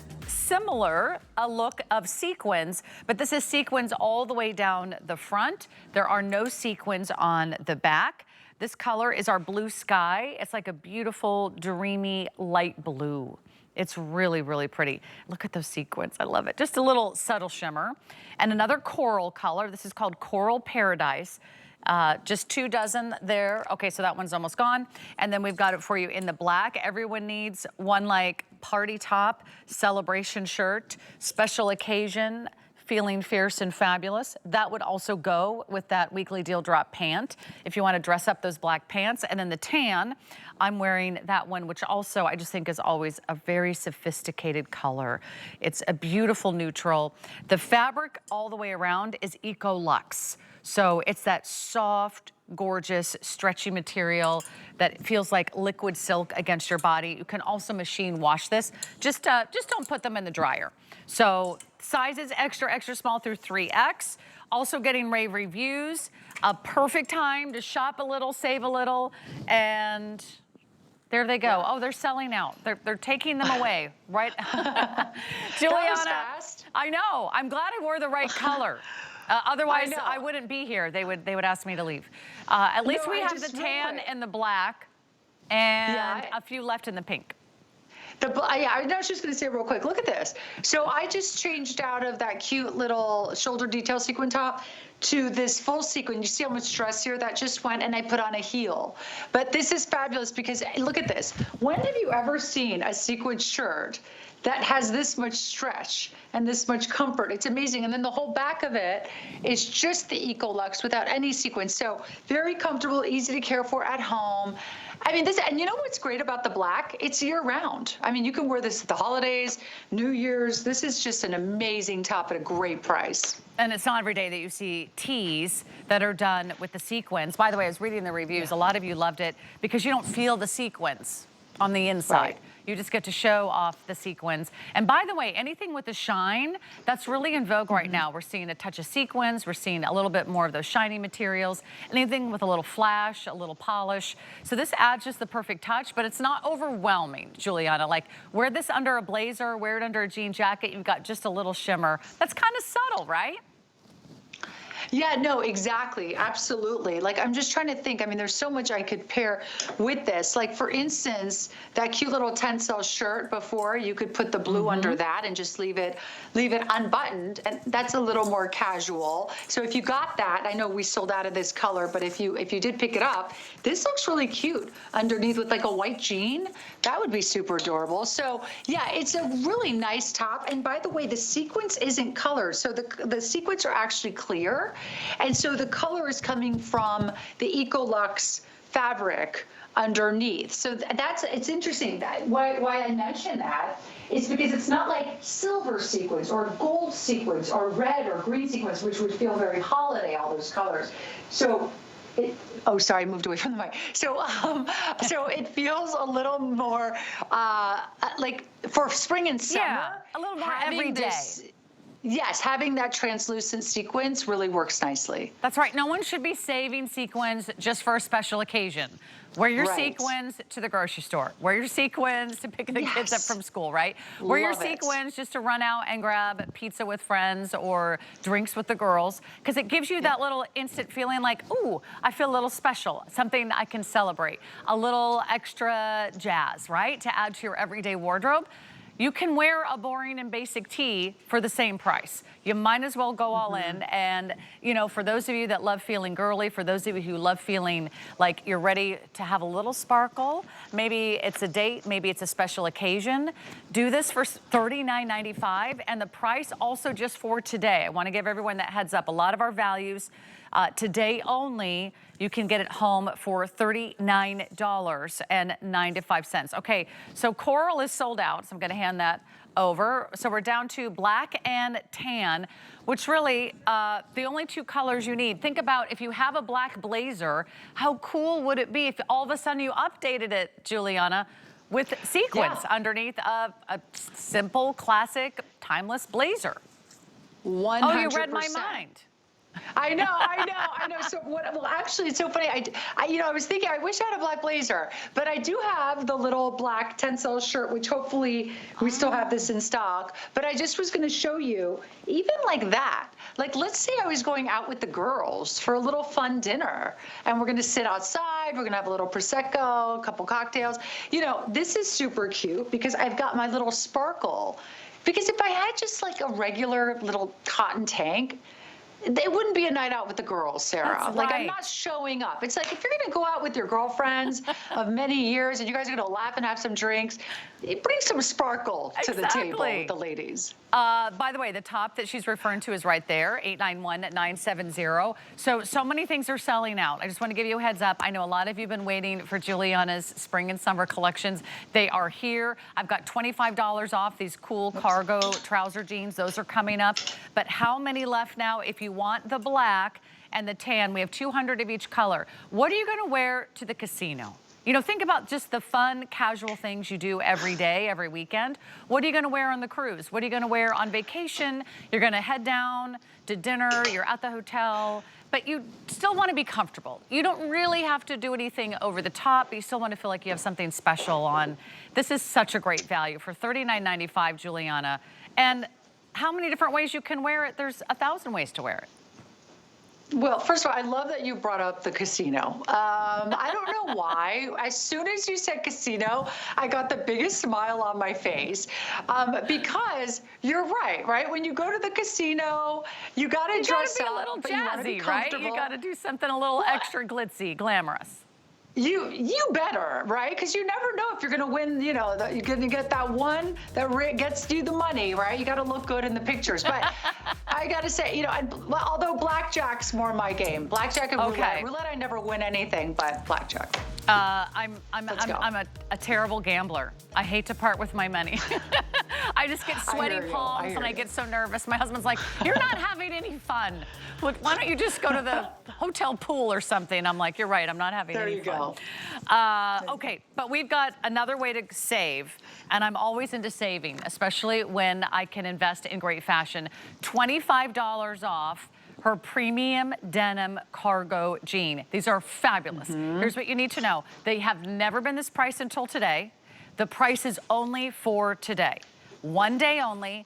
a look of sequins, but this is sequins all the way down the front. There are no sequins on the back. This color is our blue sky. It's like a beautiful, dreamy light blue. It's really, really pretty. Look at those sequins. I love it. Just a little subtle shimmer. And another coral color. This is called Coral Paradise. Just 2 dozen there. Okay, so that one's almost gone. And then we've got it for you in the black. Everyone needs one like party top, celebration shirt, special occasion, feeling fierce and fabulous. That would also go with that weekly deal drop pant if you want to dress up those black pants. And then the tan, I'm wearing that one, which also I just think is always a very sophisticated color. It's a beautiful neutral. The fabric all the way around is EcoLuxe. So it's that soft, gorgeous, stretchy material that feels like liquid silk against your body. You can also machine wash this. Just don't put them in the dryer. So sizes extra, extra small through 3X. Also getting rave reviews. A perfect time to shop a little, save a little, and there they go. Oh, they're selling out. They're taking them away, right? Juliana, I know. I'm glad I wore the right color. Otherwise, I wouldn't be here. They would ask me to leave. At least we have the tan and the black, and a few left in the pink. I was just going to say real quick, look at this. So I just changed out of that cute little shoulder detail sequin top to this full sequin. You see how much dress here that just went, and I put on a heel. But this is fabulous because look at this. When have you ever seen a sequin shirt that has this much stretch and this much comfort? It's amazing. And then the whole back of it is just the EcoLuxe without any sequins. So very comfortable, easy to care for at home. I mean, and you know what's great about the black? It's year round. I mean, you can wear this at the holidays, New Year's. This is just an amazing top at a great price. And it's not every day that you see tees that are done with the sequins. By the way, I was reading the reviews. A lot of you loved it because you don't feel the sequins on the inside. Right. You just get to show off the sequins. And by the way, anything with a shine, that's really in vogue right now. We're seeing a touch of sequins. We're seeing a little bit more of those shiny materials. Anything with a little flash, a little polish. So this adds just the perfect touch, but it's not overwhelming, Giuliana. Like, wear this under a blazer, wear it under a jean jacket. You've got just a little shimmer. That's kind of subtle, right? Yeah, no, exactly. Absolutely. Like, I'm just trying to think. I mean, there's so much I could pair with this. Like, for instance, that cute little tencel shirt before, you could put the blue under that and just leave it unbuttoned. And that's a little more casual. So if you got that, I know we sold out of this color, but if you did pick it up, this looks really cute underneath with like a white jean. That would be super adorable. So yeah, it's a really nice top. And by the way, the sequins isn't colored. So the sequins are actually clear. And so the color is coming from the EcoLuxe fabric underneath. So it's interesting that why I mention that is because it's not like silver sequins or gold sequins or red or green sequins, which would feel very holiday, all those colors. So oh, sorry, I moved away from the mic. So, so it feels a little more like for spring and summer. Yeah, a little more every day. Yes, having that translucent sequins really works nicely. That's right. No one should be saving sequins just for a special occasion. Wear your sequins to the grocery store. Wear your sequins to pick the kids up from school, right? Wear your sequins just to run out and grab pizza with friends or drinks with the girls, because it gives you that little instant feeling like, ooh, I feel a little special, something I can celebrate, a little extra jazz, right, to add to your everyday wardrobe. You can wear a boring and basic tee for the same price. You might as well go all in. And, you know, for those of you that love feeling girly, for those of you who love feeling like you're ready to have a little sparkle, maybe it's a date, maybe it's a special occasion, do this for $39.95. And the price also just for today. I want to give everyone that heads up. A lot of our values today only, you can get it home for $39.95. Okay, so coral is sold out, so I'm gonna hand that over. So we're down to black and tan, which really, the only two colors you need. Think about if you have a black blazer, how cool would it be if all of a sudden you updated it, Giuliana, with sequins underneath a simple, classic, timeless blazer. 100%. Oh, you read my mind. I know. So well, actually, it's so funny. I was thinking, I wish I had a black blazer, but I do have the little black tencel shirt, which hopefully we still have this in stock. But I just was going to show you, even like that. Like, let's say I was going out with the girls for a little fun dinner, and we're going to sit outside. We're going to have a little Prosecco, a couple cocktails. You know, this is super cute because I've got my little sparkle. Because if I had just like a regular little cotton tank, it wouldn't be a night out with the girls, Sarah. That's Like, right. I'm not showing up. It's like, if you're gonna go out with your girlfriends of many years and you guys are gonna laugh and have some drinks, bring some sparkle to the table with the ladies. By the way, the top that she's referring to is right there, 891-970. So many things are selling out. I just want to give you a heads up. I know a lot of you have been waiting for Giuliana's spring and summer collections. They are here. I've got $25 off these cool cargo trouser jeans. Those are coming up. But how many left now? If you want the black and the tan, we have 200 of each color. What are you going to wear to the casino? You know, think about just the fun, casual things you do every day, every weekend. What are you going to wear on the cruise? What are you going to wear on vacation? You're going to head down to dinner, you're at the hotel, but you still want to be comfortable. You don't really have to do anything over the top, but you still want to feel like you have something special on. This is such a great value for $39.95, Giuliana. And how many different ways you can wear it? There's 1,000 ways to wear it. Well, first of all, I love that you brought up the casino. I don't know why. As soon as you said casino, I got the biggest smile on my face because you're right? When you go to the casino, you got to dress up. up, a little but you want to be jazzy, right? comfortable. You got to do something a little extra glitzy, glamorous. You better, right? Because you never know if you're going to win, you know, you're going to get that one that gets you the money, right? You got to look good in the pictures. But I got to say, you know, although blackjack's more my game. Blackjack and roulette. Roulette, I never win anything, but blackjack. I'm a terrible gambler. I hate to part with my money. I just get sweaty palms and I get so nervous. My husband's like, "You're not having any fun. Look, why don't you just go to the hotel pool or something?" I'm like, "You're right. I'm not having any fun." Okay, but we've got another way to save, and I'm always into saving, especially when I can invest in great fashion. $25 off her premium denim cargo jean. These are fabulous. Here's what you need to know. They have never been this price until today. The price is only for today. One day only,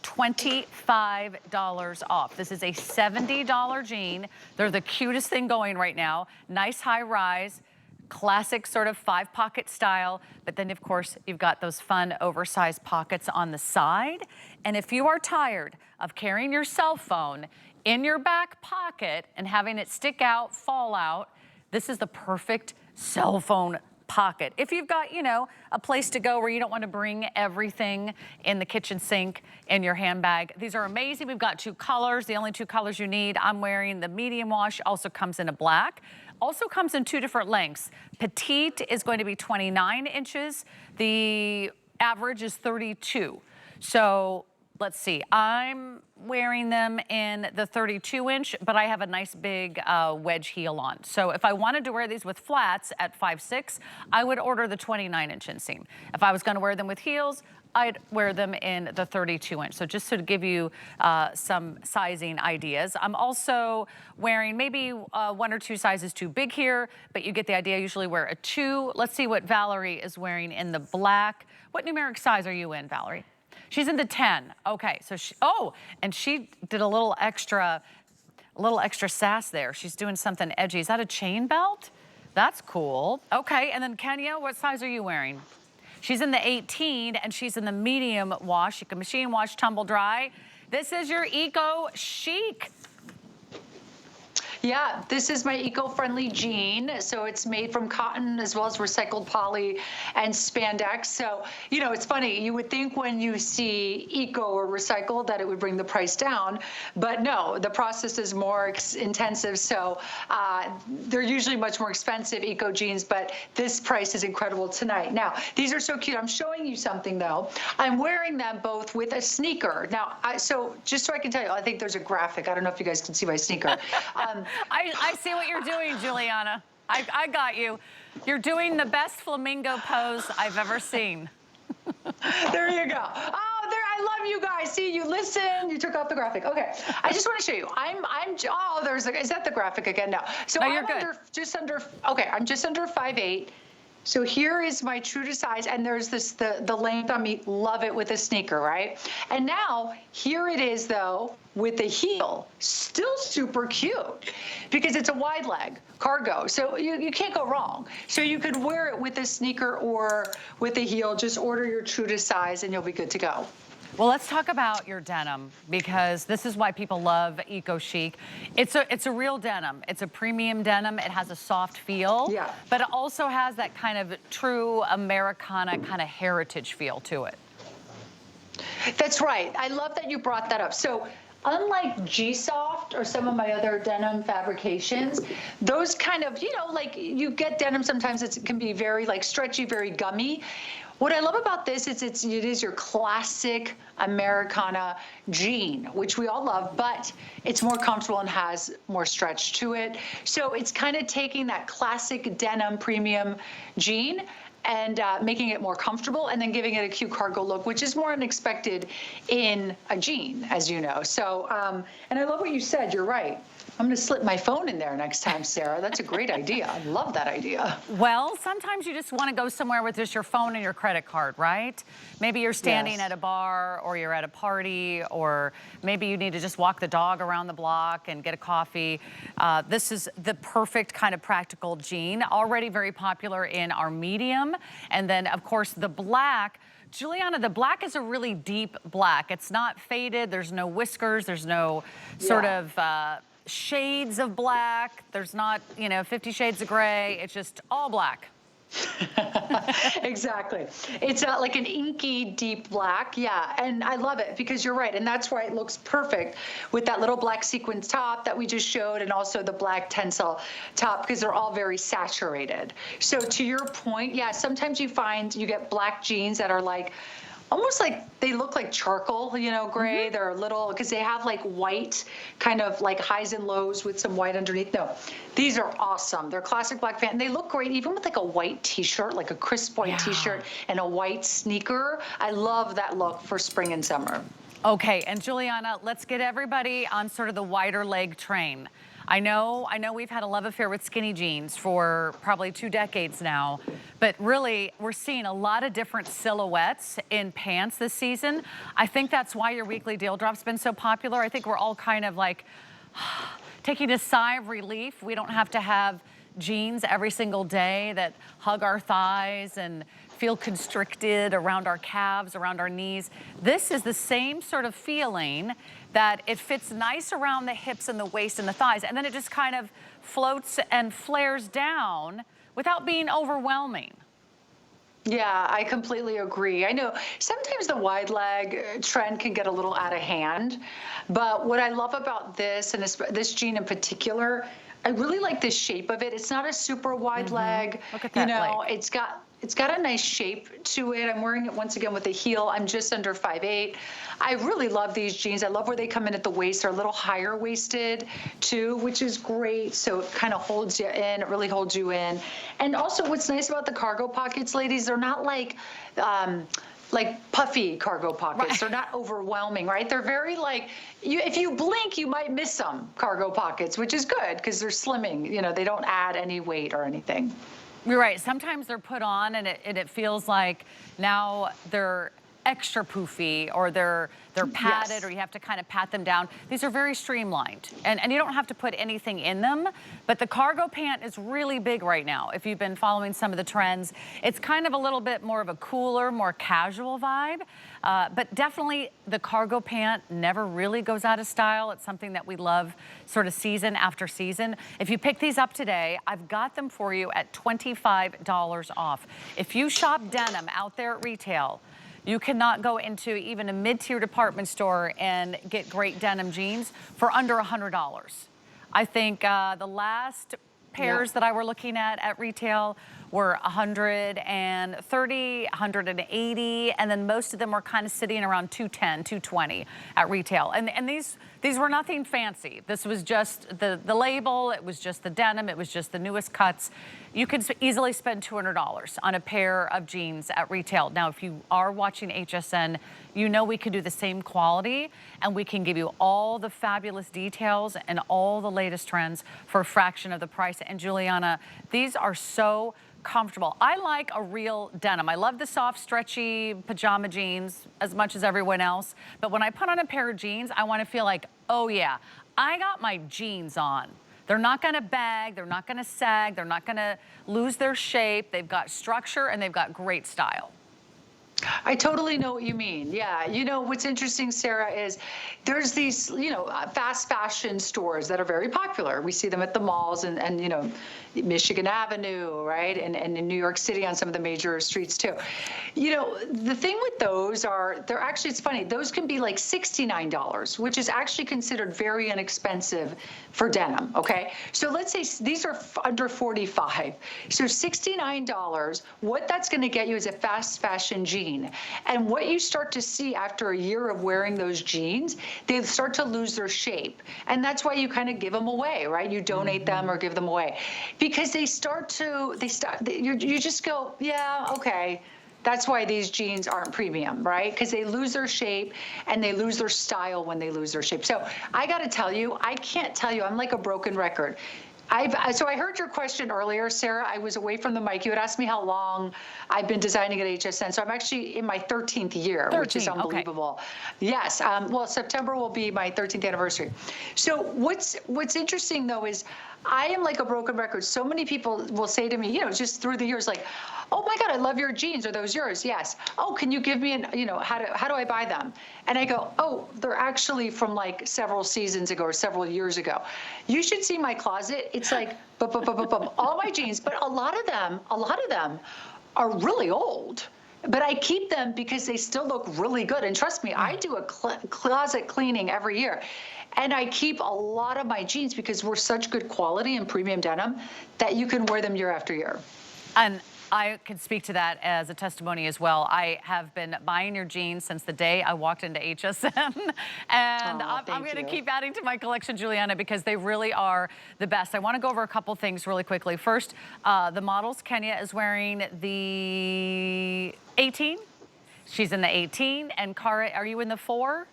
$25 off. This is a $70 jean. They're the cutest thing going right now. Nice high rise, classic sort of 5-pocket style, but then of course you've got those fun oversized pockets on the side. And if you are tired of carrying your cell phone in your back pocket and having it stick out, fall out, this is the perfect cell phone pocket. If you've got, you know, a place to go where you don't want to bring everything in the kitchen sink in your handbag. These are amazing. We've got 2 colors, the only 2 colors you need. I'm wearing the medium wash, also comes in a black. Also comes in 2 different lengths. Petite is going to be 29 inches. The average is 32. So let's see, I'm wearing them in the 32-inch, but I have a nice big wedge heel on. So if I wanted to wear these with flats at 5'6", I would order the 29-inch inseam. If I was gonna wear them with heels, I'd wear them in the 32-inch. So just to give you some sizing ideas. I'm also wearing maybe 1 or 2 sizes too big here, but you get the idea. I usually wear a 2. Let's see what Valerie is wearing in the black. What numeric size are you in, Valerie? She's in the 10. Okay, so and she did a little extra sass there. She's doing something edgy. Is that a chain belt? That's cool. Okay, and then Kenya, what size are you wearing? She's in the 18 and she's in the medium wash. You can machine wash, tumble dry. This is your eco chic. Yeah, this is my eco-friendly jean. So it's made from cotton as well as recycled poly and spandex. So, you know, it's funny. You would think when you see eco or recycled that it would bring the price down. But no, the process is more intensive. So they're usually much more expensive, eco jeans. But this price is incredible tonight. Now, these are so cute. I'm showing you something, though. I'm wearing them both with a sneaker. Now, so just so I can tell you, I think there's a graphic. I don't know if you guys can see my sneaker. I see what you're doing, Giuliana. I got you. You're doing the best flamingo pose I've ever seen. There you go. Oh, there! I love you guys. See, you listen. You took off the graphic. Okay, I just want to show you. Is that the graphic again? No. So no, I'm just under 5'8". So here is my true to size, and there's the length on me. Love it with a sneaker, right? And now here it is though with the heel, still super cute because it's a wide leg cargo. So you can't go wrong. So you could wear it with a sneaker or with a heel. Just order your true to size, and you'll be good to go. Well, let's talk about your denim, because this is why people love Eco Chic. It's a real denim. It's a premium denim. It has a soft feel, Yeah. but it also has that kind of true Americana kind of heritage feel to it. That's right. I love that you brought that up. So unlike G-Soft or some of my other denim fabrications, those kind of, like you get denim sometimes, it can be very like stretchy, very gummy. What I love about this is it is your classic Americana jean, which we all love, but it's more comfortable and has more stretch to it. So it's kind of taking that classic denim premium jean and making it more comfortable, and then giving it a cute cargo look, which is more unexpected in a jean, as you know. So, and I love what you said. You're right. I'm going to slip my phone in there next time, Sarah. That's a great idea. I love that idea. Well, sometimes you just want to go somewhere with just your phone and your credit card, right? Maybe you're standing at a bar, or you're at a party, or maybe you need to just walk the dog around the block and get a coffee. This is the perfect kind of practical jean, already very popular in our medium. And then, of course, the black. Giuliana, the black is a really deep black. It's not faded. There's no whiskers. There's no sort of shades of black. There's not, 50 shades of gray. It's just all black. Exactly. It's like an inky deep black. Yeah. And I love it because you're right. And that's why it looks perfect with that little black sequin top that we just showed, and also the black tencel top, because they're all very saturated. So to your point, yeah, sometimes you find you get black jeans that are like, almost like they look like charcoal, gray. They're a little, because they have like white, kind of like highs and lows with some white underneath. No, these are awesome. They're classic black pant. And they look great even with like a white t-shirt, like a crisp white t-shirt and a white sneaker. I love that look for spring and summer. Okay, and Giuliana, let's get everybody on sort of the wider leg train. I know we've had a love affair with skinny jeans for probably 2 decades now, but really we're seeing a lot of different silhouettes in pants this season. I think that's why your weekly deal drop's been so popular. I think we're all kind of like taking a sigh of relief. We don't have to have jeans every single day that hug our thighs and feel constricted around our calves, around our knees. This is the same sort of feeling, that it fits nice around the hips and the waist and the thighs, and then it just kind of floats and flares down without being overwhelming. Yeah, I completely agree. I know sometimes the wide leg trend can get a little out of hand, but what I love about this, and this jean in particular, I really like the shape of it. It's not a super wide leg. Look at that leg. It's got a nice shape to it. I'm wearing it once again with a heel. I'm just under 5'8". I really love these jeans. I love where they come in at the waist. They're a little higher waisted too, which is great. So it kind of holds you in. It really holds you in. And also what's nice about the cargo pockets, ladies, they're not like puffy cargo pockets. Right. They're not overwhelming, right? They're very like, if you blink, you might miss some cargo pockets, which is good because they're slimming. They don't add any weight or anything. You're right. Sometimes they're put on and it feels like now they're extra poofy, or they're padded, or you have to kind of pat them down. These are very streamlined, and you don't have to put anything in them, but the cargo pant is really big right now. If you've been following some of the trends, it's kind of a little bit more of a cooler, more casual vibe, but definitely the cargo pant never really goes out of style. It's something that we love sort of season after season. If you pick these up today, I've got them for you at $25 off. If you shop denim out there at retail, you cannot go into even a mid-tier department store and get great denim jeans for under $100. I think the last pairs that I were looking at retail were $130, $180, and then most of them were kind of sitting around $210, $220 at retail. And these were nothing fancy. This was just the label, it was just the denim, it was just the newest cuts. You could easily spend $200 on a pair of jeans at retail. Now, if you are watching HSN, you know we can do the same quality, and we can give you all the fabulous details and all the latest trends for a fraction of the price. And Giuliana, these are so comfortable. I like a real denim. I love the soft, stretchy pajama jeans as much as everyone else. But when I put on a pair of jeans, I want to feel like, oh yeah, I got my jeans on. They're not going to bag, they're not going to sag, they're not going to lose their shape. They've got structure and they've got great style. I totally know what you mean. Yeah. You know, what's interesting, Sarah, is there's these, fast fashion stores that are very popular. We see them at the malls and Michigan Avenue, right? And in New York City on some of the major streets too. The thing with those they're actually, it's funny, those can be like $69, which is actually considered very inexpensive for denim, okay? So let's say these are under 45. So $69, what that's gonna get you is a fast fashion jean. And what you start to see after a year of wearing those jeans, they start to lose their shape. And that's why you kind of give them away, right? You donate them or give them away. Because you just go, yeah, okay. That's why these jeans aren't premium, right? Because they lose their shape and they lose their style when they lose their shape. So I got to tell you, I can't tell you, I'm like a broken record. So I heard your question earlier, Sarah. I was away from the mic. You had asked me how long I've been designing at HSN. So I'm actually in my 13th year, which is unbelievable. Okay. Yes. Well, September will be my 13th anniversary. So what's interesting though is I am like a broken record. So many people will say to me, just through the years, like, oh my God, I love your jeans. Are those yours? Yes. Oh, can you give me how do I buy them? And I go, oh, they're actually from like several seasons ago or several years ago. You should see my closet. It's like, all my jeans, but a lot of them are really old. But I keep them because they still look really good. And trust me, I do a closet cleaning every year. And I keep a lot of my jeans because we're such good quality and premium denim that you can wear them year after year. And I can speak to that as a testimony as well. I have been buying your jeans since the day I walked into HSN. And I'm going to keep adding to my collection, Giuliana, because they really are the best. I want to go over a couple things really quickly. First, the models, Kenya is wearing the 18. She's in the 18. And Cara, are you in the 4?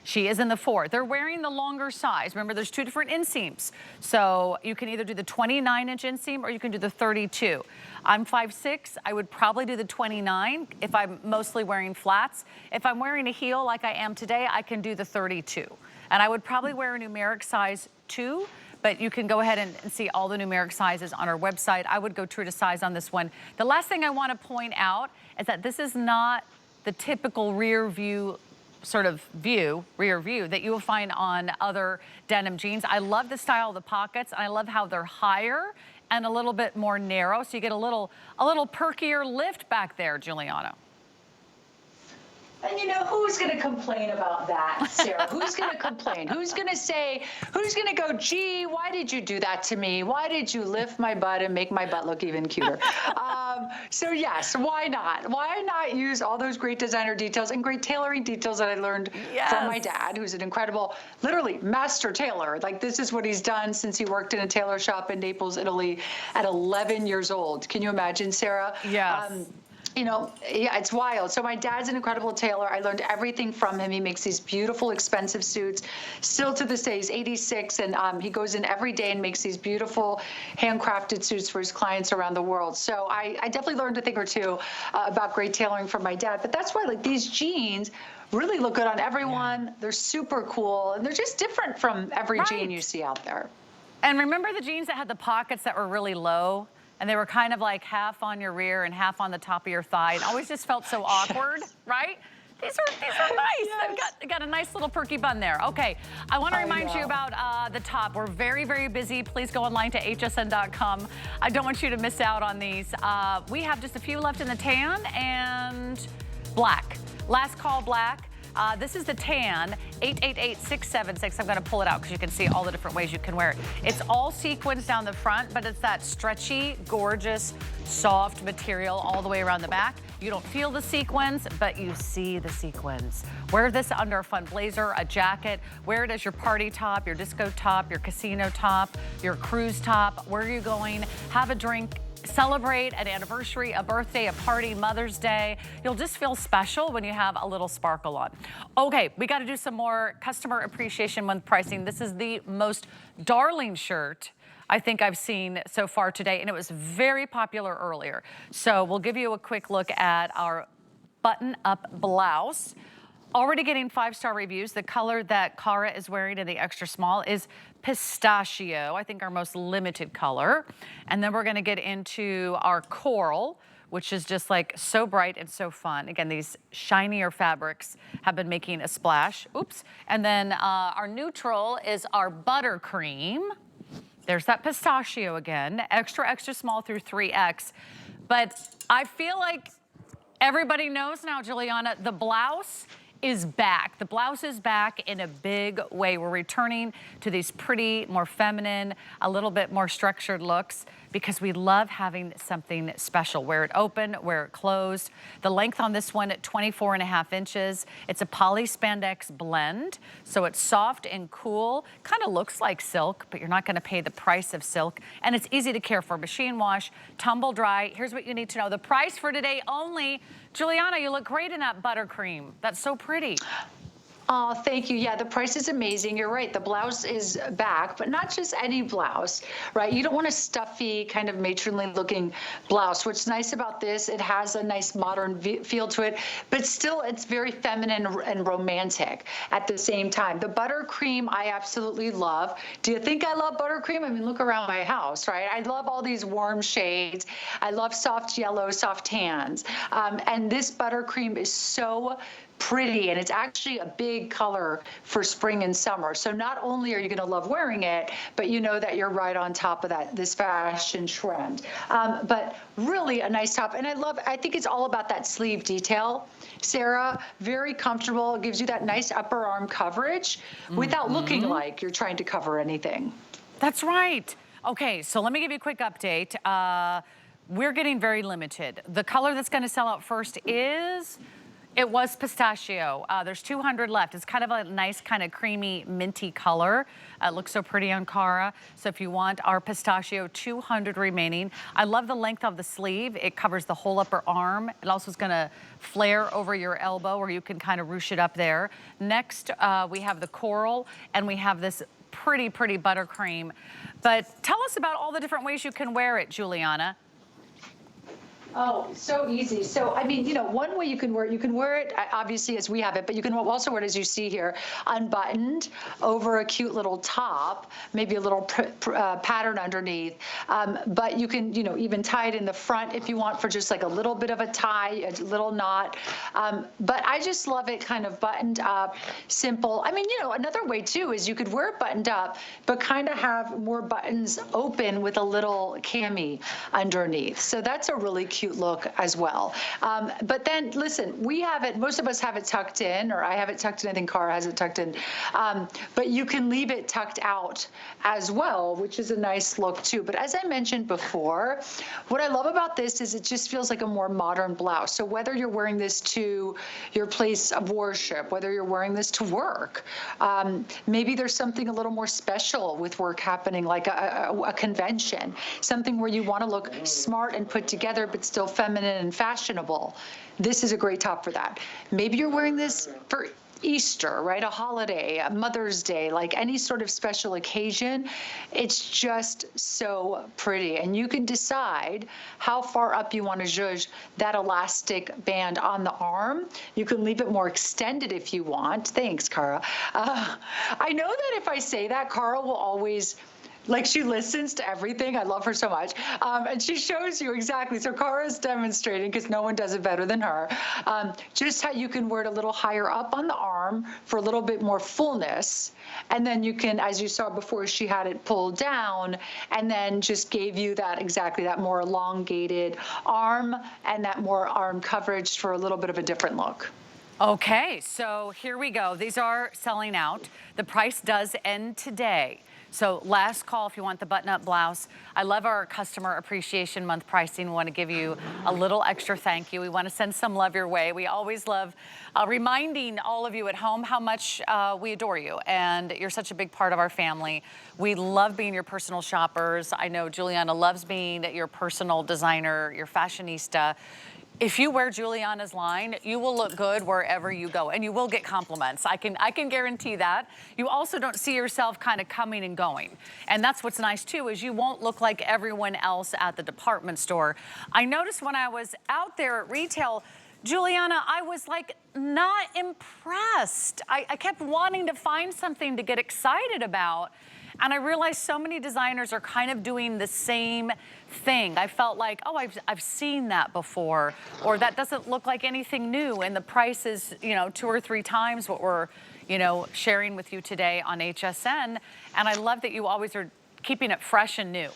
She is in the 4. They're wearing the longer size. Remember, there's 2 different inseams. So you can either do the 29-inch inseam or you can do the 32. I'm 5'6". I would probably do the 29 if I'm mostly wearing flats. If I'm wearing a heel like I am today, I can do the 32. And I would probably wear a numeric size 2, but you can go ahead and see all the numeric sizes on our website. I would go true to size on this one. The last thing I want to point out is that this is not the typical rear view sort of rear view that you will find on other denim jeans. I love the style of the pockets, and I love how they're higher and a little bit more narrow, so you get a little perkier lift back there, Giuliana. And who's going to complain about that, Sarah? Who's going to complain? Who's going to go, gee, why did you do that to me? Why did you lift my butt and make my butt look even cuter? So yes, why not? Why not use all those great designer details and great tailoring details that I learned from my dad, who's an incredible, literally master tailor. Like, this is what he's done since he worked in a tailor shop in Naples, Italy at 11 years old. Can you imagine, Sarah? Yes. Yeah, it's wild. So my dad's an incredible tailor. I learned everything from him. He makes these beautiful, expensive suits. Still to this day, he's 86, and he goes in every day and makes these beautiful, handcrafted suits for his clients around the world. So I definitely learned a thing or two about great tailoring from my dad. But that's why, like, these jeans really look good on everyone. Yeah. They're super cool, and they're just different from every jean you see out there. And remember the jeans that had the pockets that were really low? And they were kind of like half on your rear and half on the top of your thigh. It always just felt so awkward, right? These are nice. Yes. They've got a nice little perky bun there. Okay, I want to remind you about the top. We're very, very busy. Please go online to hsn.com. I don't want you to miss out on these. We have just a few left in the tan and black. Last call black. This is the tan, 888-676. I'm going to pull it out because you can see all the different ways you can wear it. It's all sequins down the front, but it's that stretchy, gorgeous, soft material all the way around the back. You don't feel the sequins, but you see the sequins. Wear this under a fun blazer, a jacket. Wear it as your party top, your disco top, your casino top, your cruise top. Where are you going? Have a drink. Celebrate an anniversary, a birthday, a party, Mother's Day. You'll just feel special when you have a little sparkle on. Okay, we got to do some more customer appreciation month pricing. This is the most darling shirt I think I've seen so far today, and it was very popular earlier. So we'll give you a quick look at our button-up blouse. Already getting 5-star reviews. The color that Cara is wearing in the extra small is pistachio, I think our most limited color. And then we're gonna get into our coral, which is just like so bright and so fun. Again, these shinier fabrics have been making a splash. Oops. And then our neutral is our buttercream. There's that pistachio again, extra, extra small through 3X. But I feel like everybody knows now, Giuliana, the blouse is back. The blouse is back in a big way. We're returning to these pretty, more feminine, a little bit more structured looks because we love having something special. Wear it open, wear it closed. The length on this one at 24.5 inches. It's a poly spandex blend, so it's soft and cool. Kind of looks like silk, but you're not gonna pay the price of silk. And it's easy to care for. Machine wash, tumble dry. Here's what you need to know. The price for today only, Giuliana, you look great in that buttercream. That's so pretty. Oh, thank you. Yeah, the price is amazing. You're right. The blouse is back, but not just any blouse, right? You don't want a stuffy, kind of matronly looking blouse. What's nice about this, it has a nice modern feel to it, but still it's very feminine and romantic at the same time. The buttercream I absolutely love. Do you think I love buttercream? I mean, look around my house, right? I love all these warm shades. I love soft yellow, soft tans. And this buttercream is so pretty, and it's actually a big color for spring and summer. So not only are you going to love wearing it, but you know that you're right on top of this fashion trend. But really a nice top, and I think it's all about that sleeve detail, Sarah. Very comfortable. It gives you that nice upper arm coverage without looking like you're trying to cover anything. That's right. Okay, so let me give you a quick update. We're getting very limited. The color that's going to sell out first is... It was pistachio. There's 200 left. It's kind of a nice kind of creamy minty color. It looks so pretty on Cara. So if you want our pistachio, 200 remaining. I love the length of the sleeve. It covers the whole upper arm. It also is gonna flare over your elbow where you can kind of ruche it up there. Next, we have the coral and we have this pretty, pretty buttercream. But tell us about all the different ways you can wear it, Giuliana. Oh, so easy. So, I mean, you know, one way you can wear it, obviously, as we have it, but you can also wear it, as you see here, unbuttoned over a cute little top, maybe a little pattern underneath. But you can, you know, even tie it in the front if you want for just like a little bit of a tie, a little knot. But I just love it kind of buttoned up, simple. I mean, you know, another way too is you could wear it buttoned up, but kind of have more buttons open with a little cami underneath. So that's a really cute look as well. But then listen, we have it, most of us have it tucked in, or I have it tucked in, I think Cara has it tucked in. But you can leave it tucked out as well, which is a nice look too. But as I mentioned before, what I love about this is it just feels like a more modern blouse. So whether you're wearing this to your place of worship, whether you're wearing this to work, maybe there's something a little more special with work happening, like a convention, something where you want to look smart and put together, but still feminine and fashionable. This is a great top for that. Maybe you're wearing this for Easter, right? A holiday, a Mother's Day, like any sort of special occasion. It's just so pretty. And you can decide how far up you want to zhuzh that elastic band on the arm. You can leave it more extended if you want. Thanks, Cara. I know that if I say that, Cara will always, like, she listens to everything. I love her so much. And she shows you exactly. So Cara's demonstrating, because no one does it better than her, just how you can wear it a little higher up on the arm for a little bit more fullness. And then you can, as you saw before, she had it pulled down and then just gave you that, exactly that more elongated arm and that more arm coverage for a little bit of a different look. Okay, so here we go. These are selling out. The price does end today. So last call if you want the button-up blouse. I love our customer appreciation month pricing. We want to give you a little extra thank you. We want to send some love your way. We always love reminding all of you at home how much we adore you, and you're such a big part of our family. We love being your personal shoppers. I know Giuliana loves being your personal designer, your fashionista. If you wear Giuliana's line, you will look good wherever you go, and you will get compliments. I can guarantee that. You also don't see yourself kind of coming and going. And that's what's nice too, is you won't look like everyone else at the department store. I noticed when I was out there at retail, Giuliana, I was like not impressed. I kept wanting to find something to get excited about. And I realized so many designers are kind of doing the same thing. I felt like, oh, I've seen that before, or that doesn't look like anything new, and the price is, you know, 2 or 3 times what we're, you know, sharing with you today on HSN. And I love that you always are keeping it fresh and new.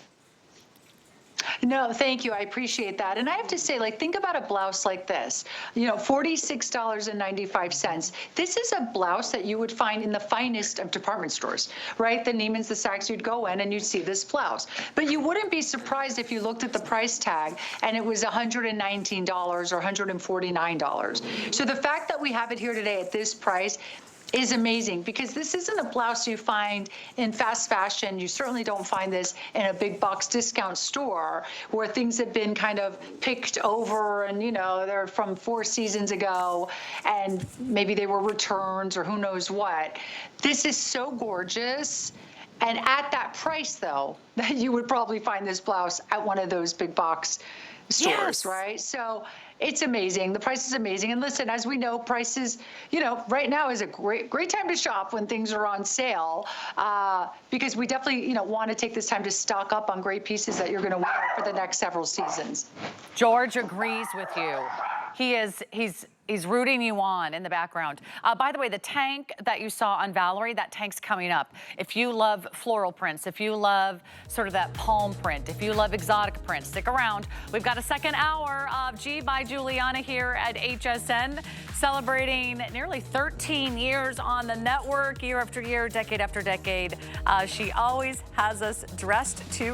No, thank you. I appreciate that. And I have to say, like, think about a blouse like this, you know, $46.95. This is a blouse that you would find in the finest of department stores, right? The Neiman's, the Saks, you'd go in and you'd see this blouse. But you wouldn't be surprised if you looked at the price tag and it was $119 or $149. So the fact that we have it here today at this price is amazing, because this isn't a blouse you find in fast fashion. You certainly don't find this in a big box discount store where things have been kind of picked over and, you know, they're from 4 seasons ago and maybe they were returns or who knows what. This is so gorgeous. And at that price, though, that you would probably find this blouse at one of those big box stores, right? So it's amazing. The price is amazing. And listen, as we know, prices, you know, right now is a great time to shop when things are on sale, because we definitely, you know, want to take this time to stock up on great pieces that you're going to wear for the next several seasons. George agrees with you. He's rooting you on in the background. By the way, the tank that you saw on Valerie, that tank's coming up. If you love floral prints, if you love sort of that palm print, if you love exotic prints, stick around. We've got a second hour of G by Giuliana here at HSN, celebrating nearly 13 years on the network, year after year, decade after decade. She always has us dressed to